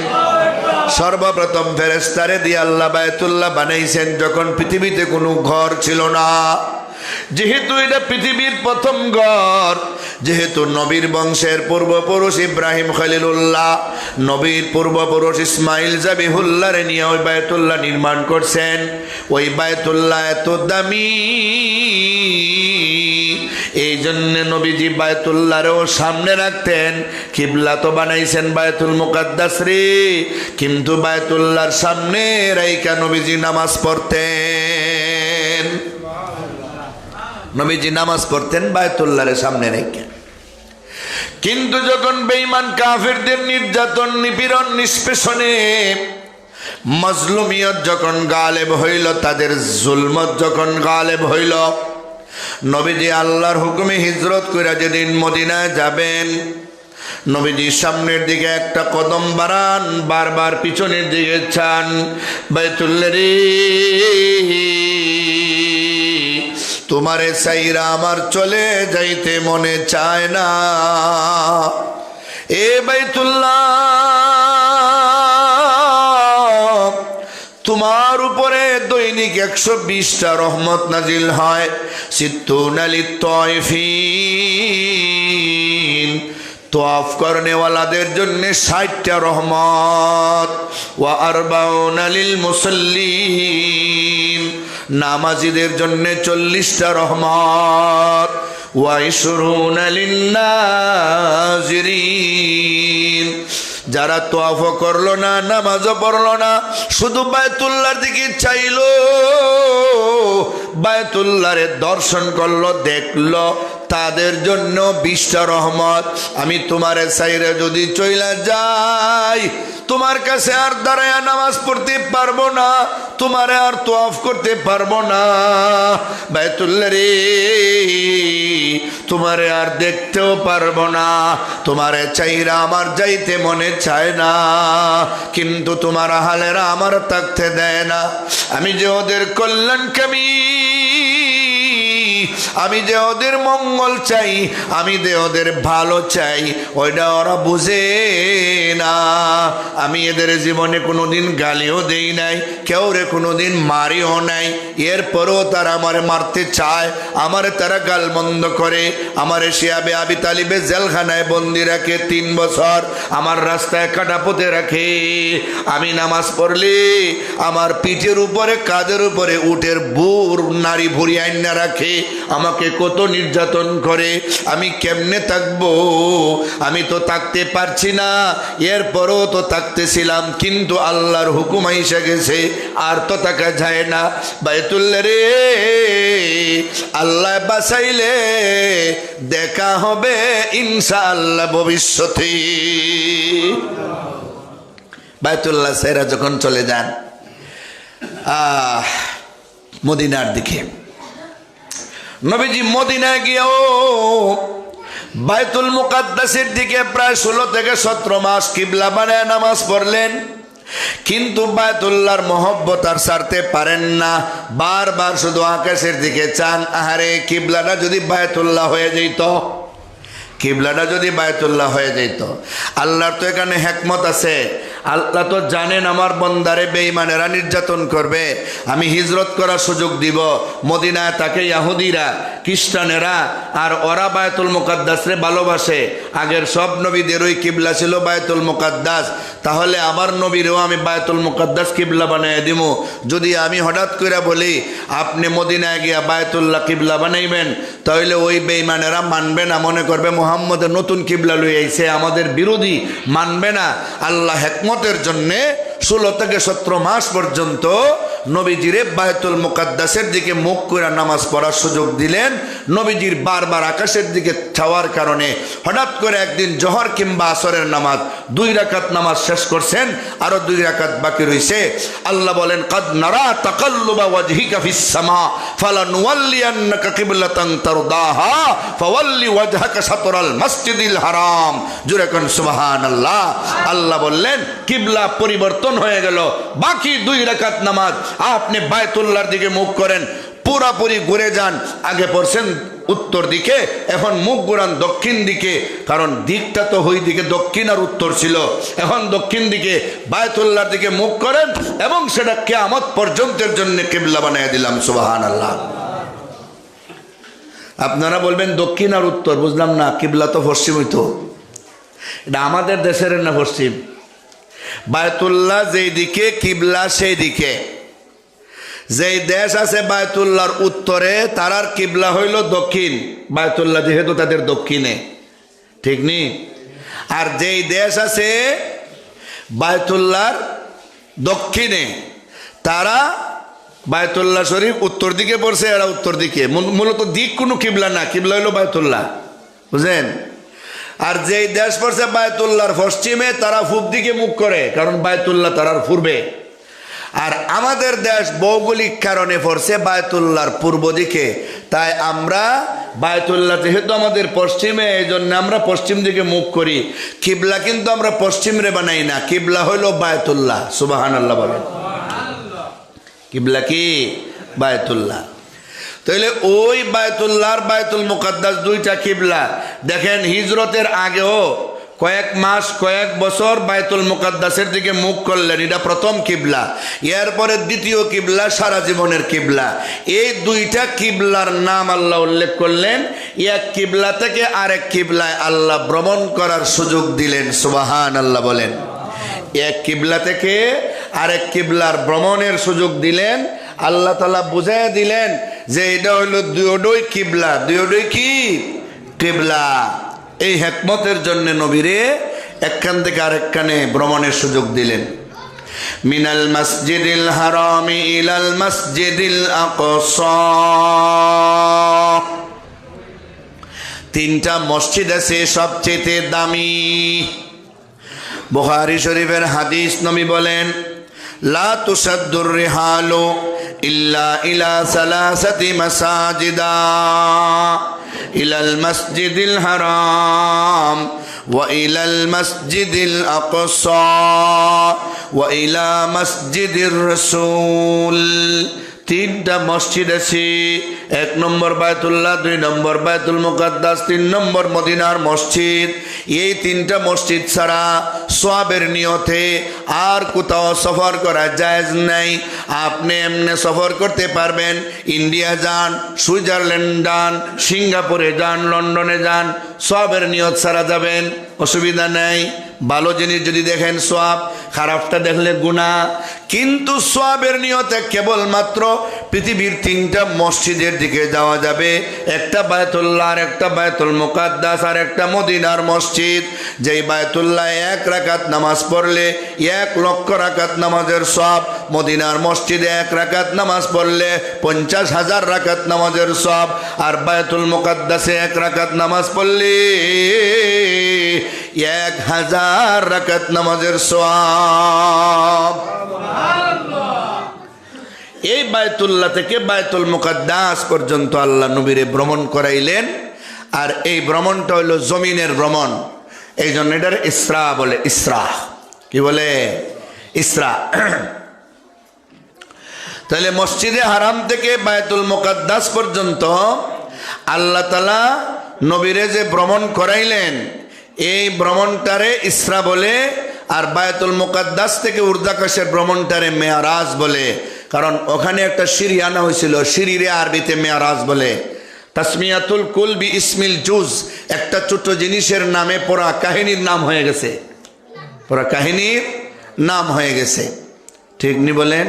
সর্বপ্রথম ফেরেশতারে দিয়ে আল্লাহ বায়তুল্লাহ বানাইছেন যখন পৃথিবীতে কোনো ঘর ছিল না। যেহেতু এটা পৃথিবীর প্রথম ঘর, যেহেতু নবীর বংশের পূর্বপুরুষ ইব্রাহিম খলিলুল্লাহ, নবীর পূর্বপুরুষ ইসমাইল জাবিহুল্লাহরে নিয়ে ওই বায়তুল্লাহ নির্মাণ করছেন। ওই বায়তুল্লাহ এত দামি, এই জন্য নবীজি বায়তুল্লাহরেও সামনে রাখতেন। কিবলা তো বানাইছেন বায়তুল মুকাদ্দাস রে, কিন্তু বায়তুল্লাহর সামনে রাইকা নবীজি নামাজ পড়তেন। নবীজি নামাজ পড়তেন বায়তুল্লাহর সামনে রেখে। কিন্তু যখন বেঈমান কাফেরদের নির্যাতন, নিপীড়ন, নিষ্পেষণে মাজলুমিয়ত যখন গালেব হইল, তাদের জুলমত যখন গালেব হইল, নবীজি আল্লাহর হুকুমে হিজরত করে যেদিন মদিনায় যাবেন, নবীজি সামনের দিকে একটা কদম বাড়ান, বারবার পিছনের দিকে চান। বায়তুল্লাহ রে, তোমারে চাইরা আমার চলে যাইতে মনে চায় না। এ বায়তুল্লাহ, তোমার উপরে দৈনিক 120টা রহমত নাজিল হয়। সিত্তুনা লিত-তায়ফিন, তোয়াফ করনেওয়ালাদের জন্য 60টা রহমত। ওয়া আরবাউনা লিল মুসাল্লিন, নামাজীদের জন্য 40টা রহমত। ওয়া ইশরুনা লিন-নাজিরিন, যারা তোয়াফ করলো না, নামাজও পড়লো না, শুধু বায়তুল্লাহর দিকে চাইলো, বায়তুল্লাহরে দর্শন করলো, দেখলো, তাদের জন্য 20টা রহমত। আমি তোমারে চাইরে যদি চইলা যাই, তোমার কাছে আর দাঁড়ায়া নামাজ পড়তে পারবো না, তোমারে আর তোয়াফ করতে পারবো না। বায়তুল্লাহ রে, তোমারে আর দেখতেও পারবো না, তোমারে চাইরা আমার যাইতে মনে চায় না, কিন্তু তোমার হালেরা আমার থাকতে দেয় না। আমি যে ওদের কল্যাণকামী, আমি যে ওদের মঙ্গল চাই, আমি যে ওদের ভালো চাই, ওইটা ওরা বুঝে না। আমি এদের জীবনে কোনোদিন গালিও দেই নাই, কেউ রে কোনোদিন মারিও নাই, এরপরও তারা আমারে মারতে চায়, আমারে তারা গালমন্দ করে, আমারে শিয়াবে আবি তালিবে জেলখানায় বন্দি রাখে 3 বছর, আমার রাস্তায় কাটা পুঁতে রাখে। আমি নামাজ পড়লে আমার পিঠের উপরে, কাঁধের উপরে উটের বুর নারী ভুড়ি আইনা রাখে, আমাকে কত নির্যাতন করে। আমি কেমনে থাকবো? আমি তো থাকতে পারছি না, এরপরও তো থাকতেছিলাম, কিন্তু আল্লাহর হুকুম আইসা গেছে, আর তো থাকা যায় না। বায়তুল্লাহ রে, আল্লাহ বাঁচাইলে দেখা হবে ইনশাআল্লাহ ভবিষ্যতে। বায়তুল্লাহ সেরা যখন চলে যান মদিনার দিকে, নবীজি মদিনায় গিয়েও বাইতুল মুকাদ্দাসের দিকে প্রায় 16 থেকে 17 মাস কিবলা বানায় নামাজ পড়লেন, কিন্তু বায়তুল্লাহর মহব্বত আর ছাড়তে পারেন না। বারবার শুধু আকাশের দিকে চান, আহারে কিবলাটা যদি বায়তুল্লাহ হয়ে যেত, কিবলাটা যদি বায়তুল্লাহ হয়ে যেত। আল্লাহর তো এখানে হিকমত আছে। আল্লাহ তো জানেন আমার বন্দারে বেঈমানেরা নির্যাতন করবে, আমি হিজরত করার সুযোগ দিব। মদিনায় তাকে ইহুদিরা, খ্রিস্টানেরা আর ওরা বায়তুল মুকাদ্দাসরে ভালোবাসে। আগের সব নবীদেরই কিবলা ছিল বায়তুল মুকাদ্দাস, তাহলে আমার নবীরও আমি বায়তুল মুকাদ্দাস কিবলা বানিয়ে দিব। যদি আমি হঠাৎ করে বলি আপনি মদিনায় গিয়া বায়তুল্লাহ কিবলা বানাইবেন, তাহলে ওই বেঈমানেরা মানবে না, মনে করবে মুহাম্মদের নতুন কিবলা লই আইছে, আমাদের বিরোধী, মানবে না। আল্লাহ হিকমতের জন্যে 16 থেকে 17 মাস পর্যন্ত নবীজিরে বায়তুল মুকাদ্দাসের দিকে মুখ করে নামাজ পড়ার সুযোগ দিলেন। নবীজির বারবার আকাশের দিকে চাওয়ার কারণে হঠাৎ করে একদিন জোহর কিংবা আসরের নামাজ 2 রাকাত নামাজ শেষ করছেন, আরো 2 রাকাত বাকি রয়েছে। আল্লাহ বলেন, কাদ নারা তাকাল্লুবা ওয়াজহিকা ফিস সামা ফালানুওয়াল্লিয়ান্নাকা কিবলাতান তারদাহা ফাওয়াল্লি ওয়াজহাকা শাতরাল মসজিদিল হারাম। জোরে কোন সুবহানাল্লাহ। আল্লাহ বললেন কিবলা পরিবর্তন হয়ে গেল, বাকি 2 রাকাত নামাজ আপনি বায়তুল্লাহর দিকে মুখ করেন, পুরাপুরি ঘুরে যান। আগে পড়ছেন উত্তর দিকে, এখন মুখ ঘুরান দক্ষিণ দিকে, কারণ দিকটা তো ওই দিকে দক্ষিণ আর উত্তর ছিল। এখন দক্ষিণ দিকে বায়তুল্লাহর দিকে মুখ করেন এবং সেটা কিয়ামত পর্যন্তের জন্য কিবলা বানিয়ে দিলাম। সুবহানাল্লাহ। আপনারা বলবেন দক্ষিণ আর উত্তর, বুঝলাম না, কিবলা তো পশ্চিম হইতো। এটা আমাদের দেশের না পশ্চিম? বায়তুল্লাহ যেই দিকে কিবলা সেই দিকে। যেই দেশ আছে বায়তুল্লাহর উত্তরে, তারার কিবলা হইল দক্ষিণ, বায়তুল্লাহ যেহেতু তাদের দক্ষিণে, ঠিক নি? আর যেই দেশ আছে বায়তুল্লাহর দক্ষিণে, তারা বায়তুল্লাহ শরীফ উত্তর দিকে পড়ছে, এরা উত্তর দিকে। মূলত দিক কোনো কিবলা না, কিবলা হইল বায়তুল্লাহ, বুঝলেন? আর যেই দেশ পড়ছে বায়তুল্লাহর পশ্চিমে, তারা পূব দিকে মুখ করে, কারণ বায়তুল্লাহ তারার পূর্বে। আর আমাদের দেশ ভৌগোলিক কারণে পড়ছে বায়তুল্লাহর পূর্ব দিকে, তাই আমরা বায়তুল্লাহ যেহেতু আমাদের পশ্চিমে, এই জন্য আমরা পশ্চিম দিকে মুখ করি। কিবলা কিন্তু আমরা পশ্চিম রে বানাই না, কিবলা হইল বায়তুল্লাহ। সুবহানাল্লাহ বলেন। কিবলা কি? বায়তুল্লাহ। তাহলে ওই বায়তুল্লাহর বায়তুল মুকাদ্দাস 2টা কিবলা। দেখেন হিজরতের আগেও কয়েক মাস কয়েক বছর বায়তুল মুকাদ্দাসের দিকে মুখ করলেন, এটা প্রথম কিবলা। এরপরে দ্বিতীয় কিবলা সারা জীবনের কিবলা। এই 2টা কিবলার নাম আল্লাহ উল্লেখ করলেন। এক কিবলা থেকে আরেক কিবলায় আল্লাহ ভ্রমণ করার সুযোগ দিলেন। সুবহানাল্লাহ বলেন। এক কিবলা থেকে আরেক কিবলার ভ্রমণের সুযোগ দিলেন। আল্লাহ তাআলা বুঝাইয়া দিলেন যে এটা হইল দুয়োটাই কিবলা, দুয়োটাই কি কিবলা। এই হিকমতের জন্য নবীরে একখান থেকে আরেকখানে ভ্রমণের সুযোগ দিলেন। মিনাল মসজিদিল হারামি ইলাল মসজিদিল আকসা। 3টা মসজিদ আছে সবচেয়ে দামি। বুখারী শরীফের হাদিস, নবী বলেন, লা তুসাদ্দুর রিহালু ইল্লা ইলা সালাসাতি মাসাজিদা, ইলাল মসজিদিল হারাম ওয়া ইলাল মসজিদিল আকসা ওয়া ইলা মসজিদির রাসূল। 3টা মসজিদ আছে। 1 নম্বর বায়তুল্লাহ, 2 নম্বর বায়তুল মুকাদ্দাস, 3 নম্বর মদিনার মসজিদ। এই 3টা মসজিদ ছাড়া সওয়াবের নিয়তে আর কোথাও সফর করা জায়েজ নাই। আপনি এমনি সফর করতে পারবেন, ইন্ডিয়া যান, সুইজারল্যান্ড যান, সিঙ্গাপুরে যান, লন্ডনে যান, সওয়াবের নিয়ত ছাড়া যাবেন, অসুবিধা নাই। ভালো জিনিস যদি দেখেন সওয়াব, খারাপটা দেখলে গুনাহ। কিন্তু সওয়াবের নিয়তে কেবলমাত্র পৃথিবীর 3টা মসজিদের দিকে যাওয়া যাবে। একটা বায়তুল্লাহ, আর একটা বায়তুল মুকাদ্দাস, আর একটা মদিনার মসজিদ। যেই বায়তুল্লাহ 1 রাকাত নামাজ পড়লে 1 লক্ষ রাকাত নামাজের সওয়াব, মদিনার মসজিদে 1 রাকাত নামাজ পড়লে 50,000 রাকাত নামাজের সওয়াব, আর বায়তুল মুকাদ্দাসে 1 রাকাত নামাজ পড়লে 1000 রাকাত নামাজের সওয়াব। এই বায়তুল্লাহ থেকে বায়তুল মুকাদ্দাস পর্যন্ত আল্লাহ নবীরে ভ্রমণ করাইলেন। আর এই ভ্রমণটা হলো জমিনের ভ্রমণ, এই জন্য এটার ইসরা বলে। ইসরা কি বলে? ইসরা। তাহলে মসজিদে হারাম থেকে বায়তুল মুকাদ্দাস পর্যন্ত আল্লাহ তাআলা নবীরে যে ভ্রমণ করাইলেন, এই ভ্রমণটারে ইসরা বলে। আর বায়তুল মুকাদ্দাস থেকে উর্দাকাশের ভ্রমণটারে মেয়ারাজ বলে, কারণ ওখানে একটা সিঁড়ি আনা হয়েছিল, সিঁড়িরে আরবিতে মেয়ারাজ বলে। তাসমিয়াতুল কুল বি ইসমিল জুজ, একটা ছোট জিনিসের নামে পুরা কাহিনীর নাম হয়ে গেছে, পুরা কাহিনীর নাম হয়ে গেছে। ঠিক নি বলেন?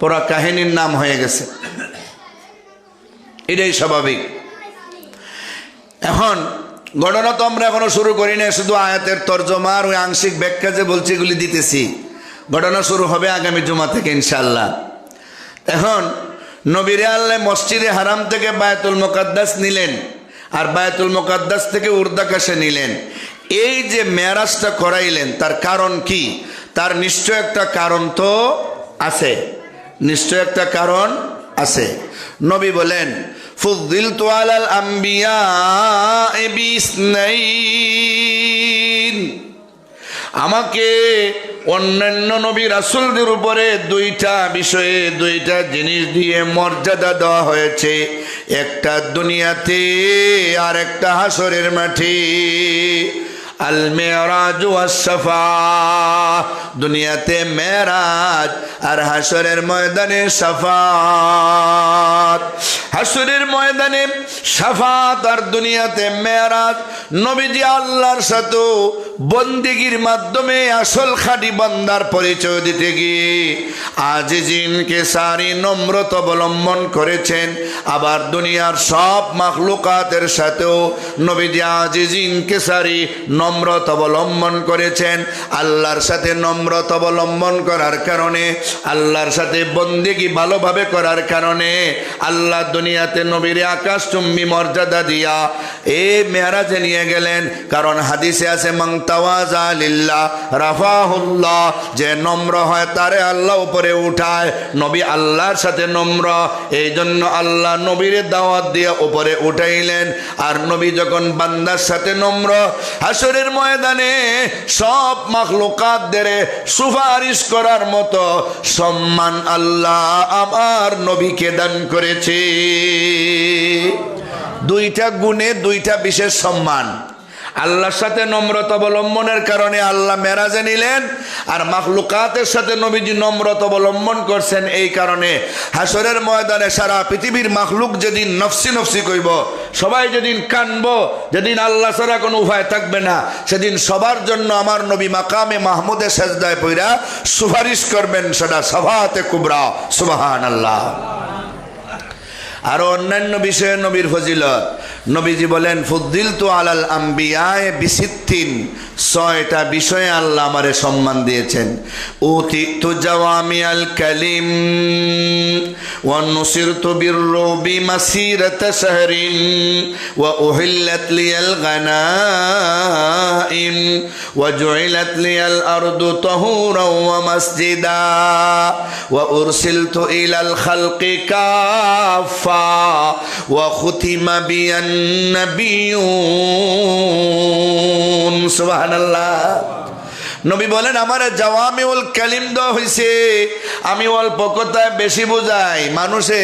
পুরা কাহিনীর নাম হয়ে গেছে, এটাই স্বাভাবিক। এখন ঘটনা তো আমরা এখনো শুরু করি না, শুধু আয়াতের তর্জমা আর ওই আংশিক ব্যাখ্যা যে বলছি এগুলি দিতেছি। ঘটনা শুরু হবে আগামী জুমা থেকে ইনশাআল্লাহ। এখন নবীরে আল্লাহ মসজিদে হারাম থেকে বায়তুল মুকাদ্দাস নিলেন, আর বায়তুল মুকাদ্দাস থেকে উর্দাকাশে নিলেন। এই যে মেরাজটা করাইলেন, তার কারণ কি? তার নিশ্চয় একটা কারণ তো আছে, নিশ্চয় একটা কারণ আছে। নবী বলেন, ফুদ্দিলতু আলাল আম্বিয়া বিসনাইন, আমাকে অন্যান্য নবী রাসূলদের উপরে দুইটা বিষয়ে, দুইটা জিনিস দিয়ে মর্যাদা দেওয়া হয়েছে। একটা দুনিয়াতে আর একটা হাসরের মাঠে। আল মেরাজ ওয়াস শাফাআহ, দুনিয়াতে মেরাজ আর হাসরের ময়দানে শাফাআত। হাসরের ময়দানে শাফাআত আর দুনিয়াতে মেরাজ। নবীজি আল্লাহর সাথে বন্দেগীর মাধ্যমে আসল খাঁটি বান্দার পরিচয় দিতে গিয়ে আজিজিনকে সারি নম্রতা অবলম্বন করেছেন। আবার দুনিয়ার সব মাখলুকাতের সাথেও নবীজি আজিজিনকে সারি নম্রতা অবলম্বন করেছেন। আল্লাহর সাথে নম্রতা অবলম্বন করার কারণে, আল্লাহর সাথে বন্দেগী ভালোভাবে করার কারণে আল্লাহ দুনিয়াতে নবীরে আকাশচুম্বী মর্যাদা দিয়া এ মেরাজে নিয়ে গেলেন। কারণ হাদিসে আছে, মান তাওয়াজা লিল্লাহ রাফাহুল্লাহ, যে নম্র হয় তারে আল্লাহ উপরে উঠায়। নবী আল্লাহর সাথে নম্র, এই জন্য আল্লাহ নবীরে দাওয়াত দিয়ে উপরে উঠাইলেন। আর নবী যখন বান্দার সাথে নম্র, হাসরের ময়দানে সব মাখলুকাতদের সুপারিশ করার মতো সম্মান আল্লাহ আমার নবীকে দান করেছে। দুইটা গুণে দুইটা বিশেষ সম্মান। আল্লাহর সাথে নম্রতা অবলম্বনের কারণে আল্লাহ মেরাজে নিলেন, আর মাখলুকাতের সাথে নবীজি নম্রতা অবলম্বন করছেন। এই কারণে হাসরের ময়দানে সারা পৃথিবীর মাখলুক যেদিন নফসি নফসি কইব, সবাই যেদিন কানব, যেদিন আল্লাহ ছাড়া কোনো উপায় থাকবে না, সেদিন সবার জন্য আমার নবী মাকামে মাহমুদে সেজদায় পইরা সুপারিশ করবেন। সেটা শাফাআতে কুবরা। সুবহানাল্লাহ। আরো অন্যান্য বিষয়ে নবীর ফজিলত, নবীজি বলেন, ফুদ্দিলতু আলাল আম্বিয়ায়ে বিসিত্তিন, 6টা বিষয়ে আল্লাহ আমারে সম্মান দিয়েছেন। উতিতু জাওয়ামিআল কালিম ওয়া নুসিরতু বিররুবি মাসিরাতা শাহরিন ওয়া উহিল্লাত লিয়াল গানাইম ওয়া জুইলাত লিয়াল আরদু তাহুরাও ওয়া মাসজিদা ওয়া উরসিলতু ইলাল খালকি কাফা ওয়া খুতিমা বিয়ান নাবিয়্যুন। সুবহানাল্লাহ। নবী বলেন, আমার জাওয়ামিউল কালিম দেওয়া হয়েছে, আমি অল্প কথায় বেশি বোঝাই। মানুষে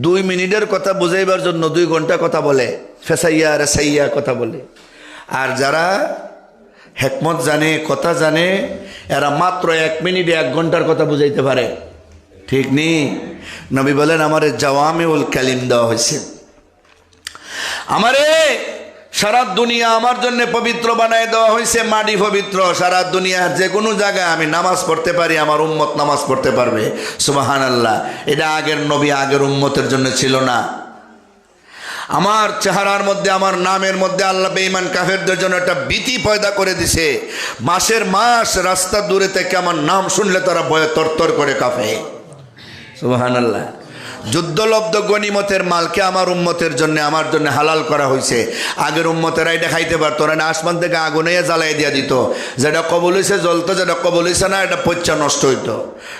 2 মিনিটের কথা বুঝাইবার জন্য 2 ঘন্টা কথা বলে, ফেসাইয়া রেসাইয়া কথা বলে। আর যারা হেকমত জানে, কথা জানে, এরা মাত্র 1 মিনিটে 1 ঘন্টার কথা বুঝাইতে পারে। ঠিক নি? নবী বলেন, আমার জাওয়ামিউল কালিম দেওয়া হয়েছে। আমারে সারা দুনিয়া আমার জন্য পবিত্র বানায় দেওয়া হয়েছে, মাটি পবিত্র। সারা দুনিয়ার যে কোনো জায়গায় আমি নামাজ পড়তে পারি, আমার উম্মত নামাজ পড়তে পারবে। সুবহানাল্লাহ। এটা আগের নবী, আগের উম্মতের জন্য ছিল না। আমার চেহারার মধ্যে, আমার নামের মধ্যে আল্লাহ বেঈমান কাফেরদের জন্য একটা ভীতি পয়দা করে দিছে। মাসের মাস রাস্তা দূরে থেকে আমার নাম শুনলে তারা ভয়ে তরতর করে কাঁপে। সুবহানাল্লাহ। যুদ্ধলব্ধ গনিমতের মালকে আমার উম্মতের জন্য আমার জন্য হালাল করা হয়েছে। আগের উম্মতেরা এটা খাইতে পারতো না, আসমান থেকে আগুনে জ্বালাই দিয়া দিত, যেটা কবল হয়েছে জ্বলতো, যেটা কবল হয়েছে না এটা পচ্চা নষ্ট হইতো।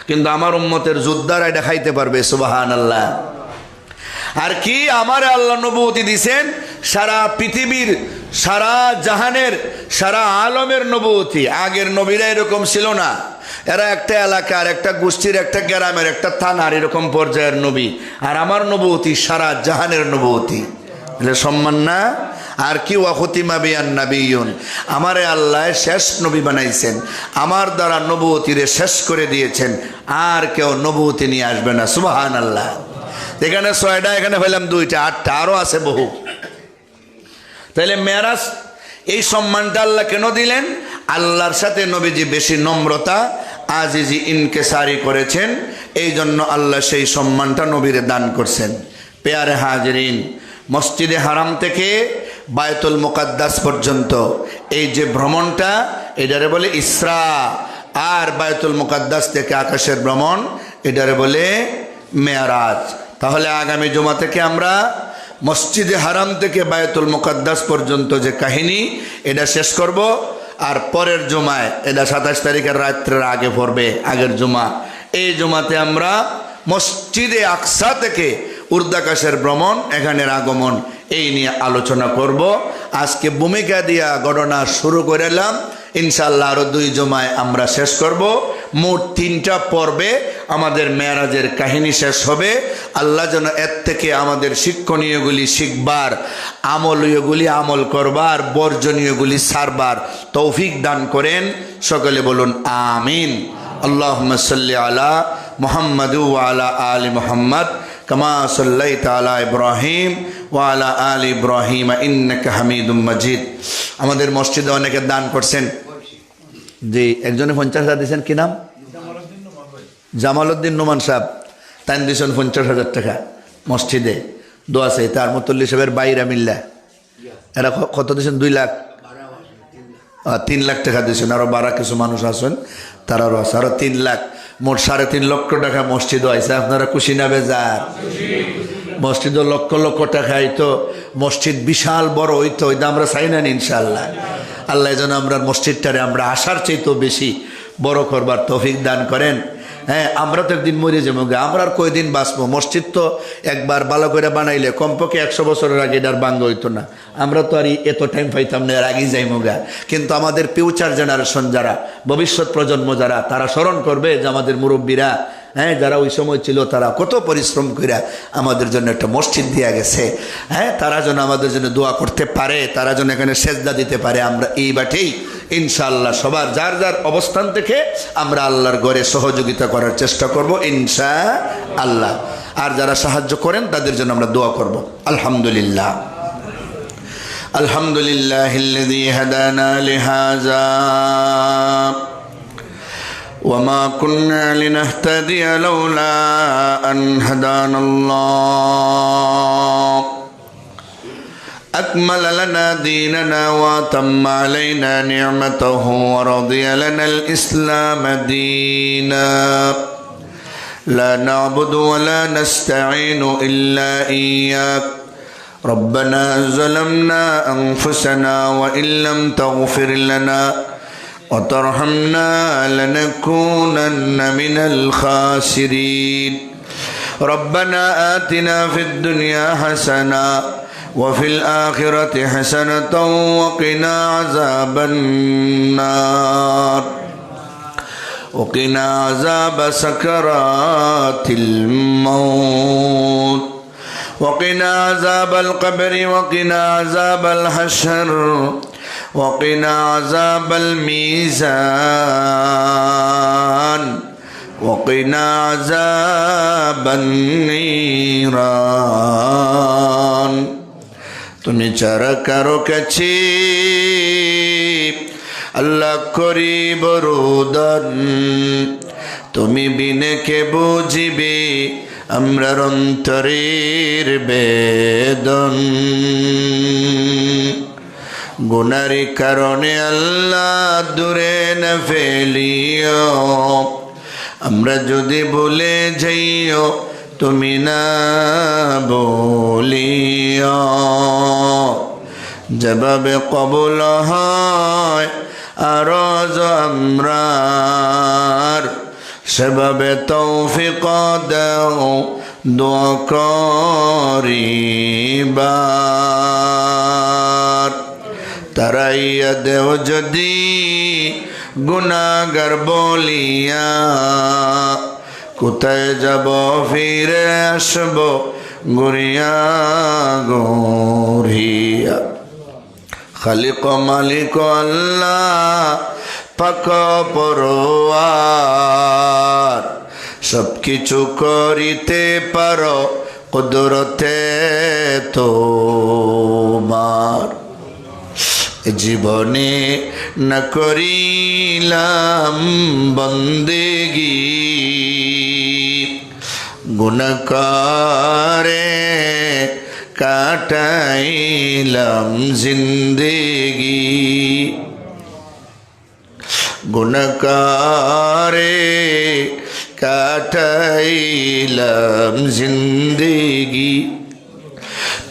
কিন্তু আমার উম্মতের যোদ্ধারা এটা খাইতে পারবে, সুবহানাল্লাহ। আর কি আমার আল্লাহ নবুয়তি দিছেন, সারা পৃথিবীর, সারা জাহানের, সারা আলমের নবুয়তি। আগের নবীরা এরকম ছিল না, এরা একটা এলাকার, একটা গোষ্ঠীর, একটা গ্রামের, একটা থানার এরকম পর্যায়ের নবী। আর আমার নবুয়তি সারা জাহানের নবুয়তি, এটা সম্মান না? আর কি ওয়াখতিমা বিয়ান নাবিয়ুন, আমারে আল্লাহ শেষ নবী বানাইছেন, আমার দ্বারা নবুয়তিরে শেষ করে দিয়েছেন, আর কেউ নবুয়তি নিয়ে আসবে না, সুবহানাল্লাহ। এখানে 6টা, এখানে পেলাম 2টা, 8টা, আরো আছে বহু। তাইলে মেরাজ এই সম্মানটা আল্লাহ কেন দিলেন? আল্লাহর সাথে নবীজি বেশি নম্রতা, আজিজি, ইনকেসারি করেছেন, এই জন্য আল্লাহ সেই সম্মানটা নবীরে দান করছেন। পেয়ারে হাজরিন, মসজিদে হারাম থেকে বায়তুল মুকাদ্দাস পর্যন্ত এই যে ভ্রমণটা, এটারে বলে ইসরা। আর বায়তুল মুকাদ্দাস থেকে আকাশের ভ্রমণ, এটারে বলে মেরাজ। তাহলে আগামী জুমা থেকে আমরা মসজিদে হারাম থেকে বায়তুল মুকাদ্দাস পর্যন্ত যে কাহিনী, এটা শেষ করব। আর পরের জুমায়, এটা 27 তারিখের রাত্রের আগে পড়বে, আগের জুমা, এই জুমাতে আমরা মসজিদে আকসা থেকে উর্দাকাশের ভ্রমণ, এখানের আগমন, এই নিয়ে আলোচনা করব। আজকে ভূমিকা দিয়া গণনা শুরু করেলাম, ইনশাআল্লাহ আরো 2 জুমায় আমরা শেষ করব। মোট 3টা পর্বে আমাদের মেরাজের কাহিনী শেষ হবে। আল্লাহ যেন এর থেকে আমাদের শিক্ষণীয়গুলি শিখবার, আমলীয়গুলি আমল করবার, বর্জনীয়গুলি ছাড়বার তৌফিক দান করেন। সকলে বলুন আমিন। আল্লাহুম্মা সাল্লি আলা মুহাম্মাদ ওয়া আলা আলি মুহাম্মাদ কামা সাল্লাইতা আলা ইব্রাহিম ওয়া আলা আলি ইব্রাহিম ইন্নাকা হামিদুম মাজিদ। আমাদের মসজিদে অনেকে দান করছেন, যে একজনে 50,000 দিয়েছেন, কি নাম? জামালউদ্দিন নোমান সাহেব, তাই দিয়েছেন 50,000 টাকা মসজিদে দোয়া চাই। তার মুতল্লি সাহেবের বাইরা মিল্লা, এরা কত দিয়েছেন? 2 লাখ, 3 লাখ টাকা দিয়েছেন। আরো 12 কিছু মানুষ আছেন, তারারও আছে, আরো 3 লাখ, মোট 3.5 লক্ষ টাকা মসজিদ হয়েছে। আপনারা খুশি না বেজার? মসজিদও লক্ষ লক্ষ টাকা হইতো, মসজিদ বিশাল বড় হইতো, ওইটা আমরা চাই না ইনশাআল্লাহ। আল্লাহ যেন আমরা মসজিদটারে আমরা আশার চাইতেও বেশি বড় করবার তৌফিক দান করেন। হ্যাঁ, আমরা তো একদিন মরে যাবো, আমরা আর কয়দিন বাঁচবো? মসজিদ তো একবার ভালো করে বানাইলে কমপক্ষে 100 বছরের আগে এটার বাঙ্গ হইতো না। আমরা তো আর এত টাইম পাইতাম না, এর আগেই যাইমো গা। কিন্তু আমাদের ফিউচার জেনারেশন যারা, ভবিষ্যৎ প্রজন্ম যারা, তারা স্মরণ করবে যে আমাদের মুরব্বীরা, হ্যাঁ, যারা ওই সময় ছিল, তারা কত পরিশ্রম করে আমাদের জন্য একটা মসজিদ দিয়ে গেছে। হ্যাঁ, তারা যেন আমাদের জন্য দোয়া করতে পারে, তারা যেন এখানে সেজদা দিতে পারে। আমরা এই বাটেই ইনশাআল্লাহ সবার যার যার অবস্থান থেকে আমরা আল্লাহর ঘরে সহযোগিতা করার চেষ্টা করব ইনশাআল্লাহ। আর যারা সাহায্য করেন তাদের জন্য আমরা দোয়া করব। আলহামদুলিল্লাহ, আলহামদুলিল্লাহিল্লাযী হাদানা লিহাযা وما كنا لنهتدي لولا أن هدانا الله أكمل لنا ديننا وأتم علينا نعمته ورضي لنا الإسلام دينا لا نعبد ولا نستعين إلا إياك ربنا ظلمنا أنفسنا وإن لم تغفر لنا وترحمنا لنكونن من الخاسرين ربنا آتنا في الدنيا حسنة وفي الآخرة حسنة وقنا عذاب النار وقنا عذاب سكرات الموت وقنا عذاب القبر وقنا عذاب الحشر وقنا عذاب الميزان وقنا عذاب النيران তুমি ছাড়া কারো কাছে আল্লাহ করিব রোদন তুমি বিনে কে বুঝিবে আমরার অন্তরের বেদন গুনারি কারণে আল্লাহ দূরে না ফেলিও আমরা যদি ভুলে যাইও তুমি না বলিয়া যেভাবে কবুল হয় আরজ আমরার সেভাবে তৌফিক দাও দোয়া করিবার তারাইয়া দেও যদি গুনাহগার বলিয়া কোথায় যাব ফিরে আসব গড়িয়া গড়িয়া খালিক মালিক আল্লাহ পাক পরওয়ার সব কিছু করিতে পারো কুদরতে তোমার জীবনে না করিলাম বন্দেগি গুনাহকারে কাটাইলাম জিন্দেগি গুনাহকারে কাটাইলাম জিন্দেগি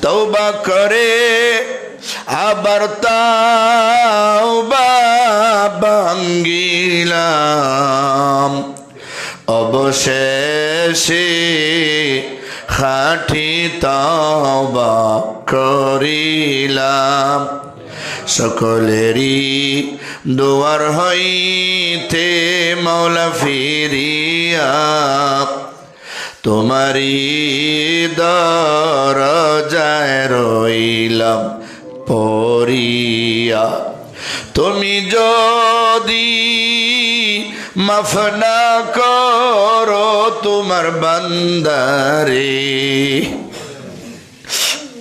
তওবা করে আবার তাওবা ভাঙ্গিলাম অবশেষে খাঁটি তওবা করিলাম সকলেরই দুয়ার হইতে মওলা ফিরিয়া তোমারি দরজায় রইলাম পড়িয়া তুমি যদি মাফ না করো তোমার বান্দারে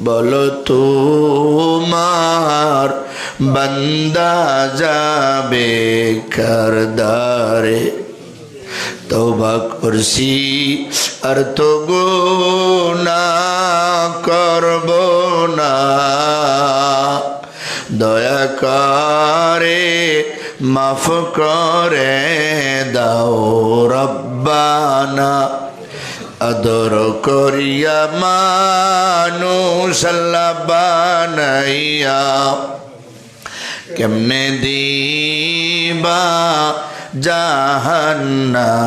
বলো তোমার বান্দা যাবে কারদারে তওবা করছি আর তো গুনাহ করব না দয়া করে মাফ করে দাও রব্বানা আদর করিয়া মানুষ আল্লাহ বানাইয়া কেমনে দিবা জাহান্নামে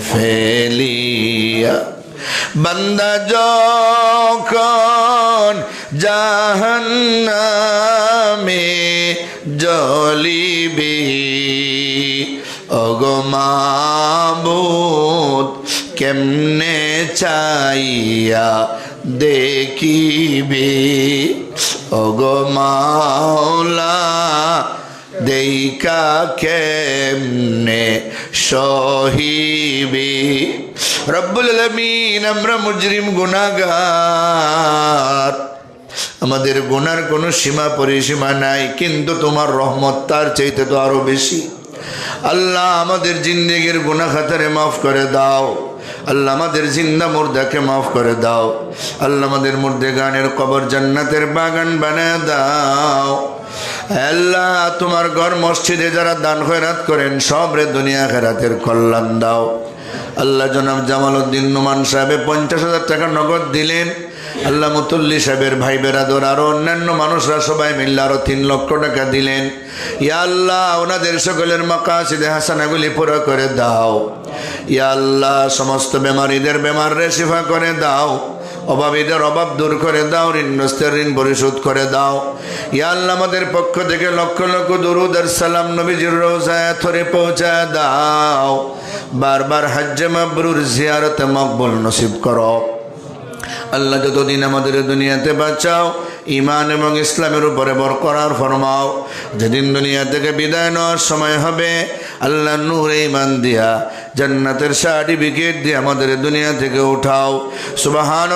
ফেলিয়া বান্দা যখন জাহান্নামে জ্বলিবে ওগো মাবুদ কেমনে চাইয়া দেখিবে ওগো মাওলা দেইকা কেমনে সহিবে রব্বুল আলামিন আমরা মুজরিম গুনাহগার আমাদের গুনার কোনো সীমা পরিসীমা নাই কিন্তু তোমার রহমত তার চাইতে তো আরো বেশি আল্লাহ আমাদের জিন্দেগির গুনাহ খাতারে মাফ করে দাও আল্লাহ আমাদের জিন্দা মুর্দাকে মাফ করে দাও আল্লাহ আমাদের মুর্দেগানের কবর জান্নাতের বাগান বানায় দাও আল্লাহ তোমার ঘর মসজিদে যারা দান খয়রাত করেন সবরে দুনিয়া আখিরাতের কল্যাণ দাও আল্লাহ জনাব জামালউদ্দিন নোমান সাহেব 50,000 টাকা নগদ দিলেন আল্লাহ মুতুল্লি সাহেবের ভাই বেরাদর আরো অন্যান্য মানুষরা সবাই মিলে আরো 3 লক্ষ টাকা দিলেন ইয়া আল্লাহ ওনাদের সকলের মাকাসিদে হাসানাগুলি পুরো করে দাও ইয়া আল্লাহ সমস্ত বেমারীদের বেমারে শিফা করে দাও অভাবীদের অভাব দূর করে দাও ঋণগ্রস্তের ঋণ পরিশোধ করে দাও ইয়া আল্লাহ আমাদের পক্ষ থেকে লক্ষ লক্ষ দুরূদ আর সালাম নবীজির রওজায় থরে পৌঁছায় দাও বারবার হজ্জে মাবরুর জিয়ারত মকবুল নসিব করো আল্লাহ যতদিন আমাদের দুনিয়াতে বাঁচাও ঈমান এবং ইসলামের উপরে বরকরার ফরমাও যেদিন দুনিয়া থেকে বিদায় নেওয়ার সময় হবে আল্লাহ নূরে ঈমান দিয়া জান্নাতের সার্টিফিকেট দিয়ে আমাদের দুনিয়া থেকে উঠাও সুবহান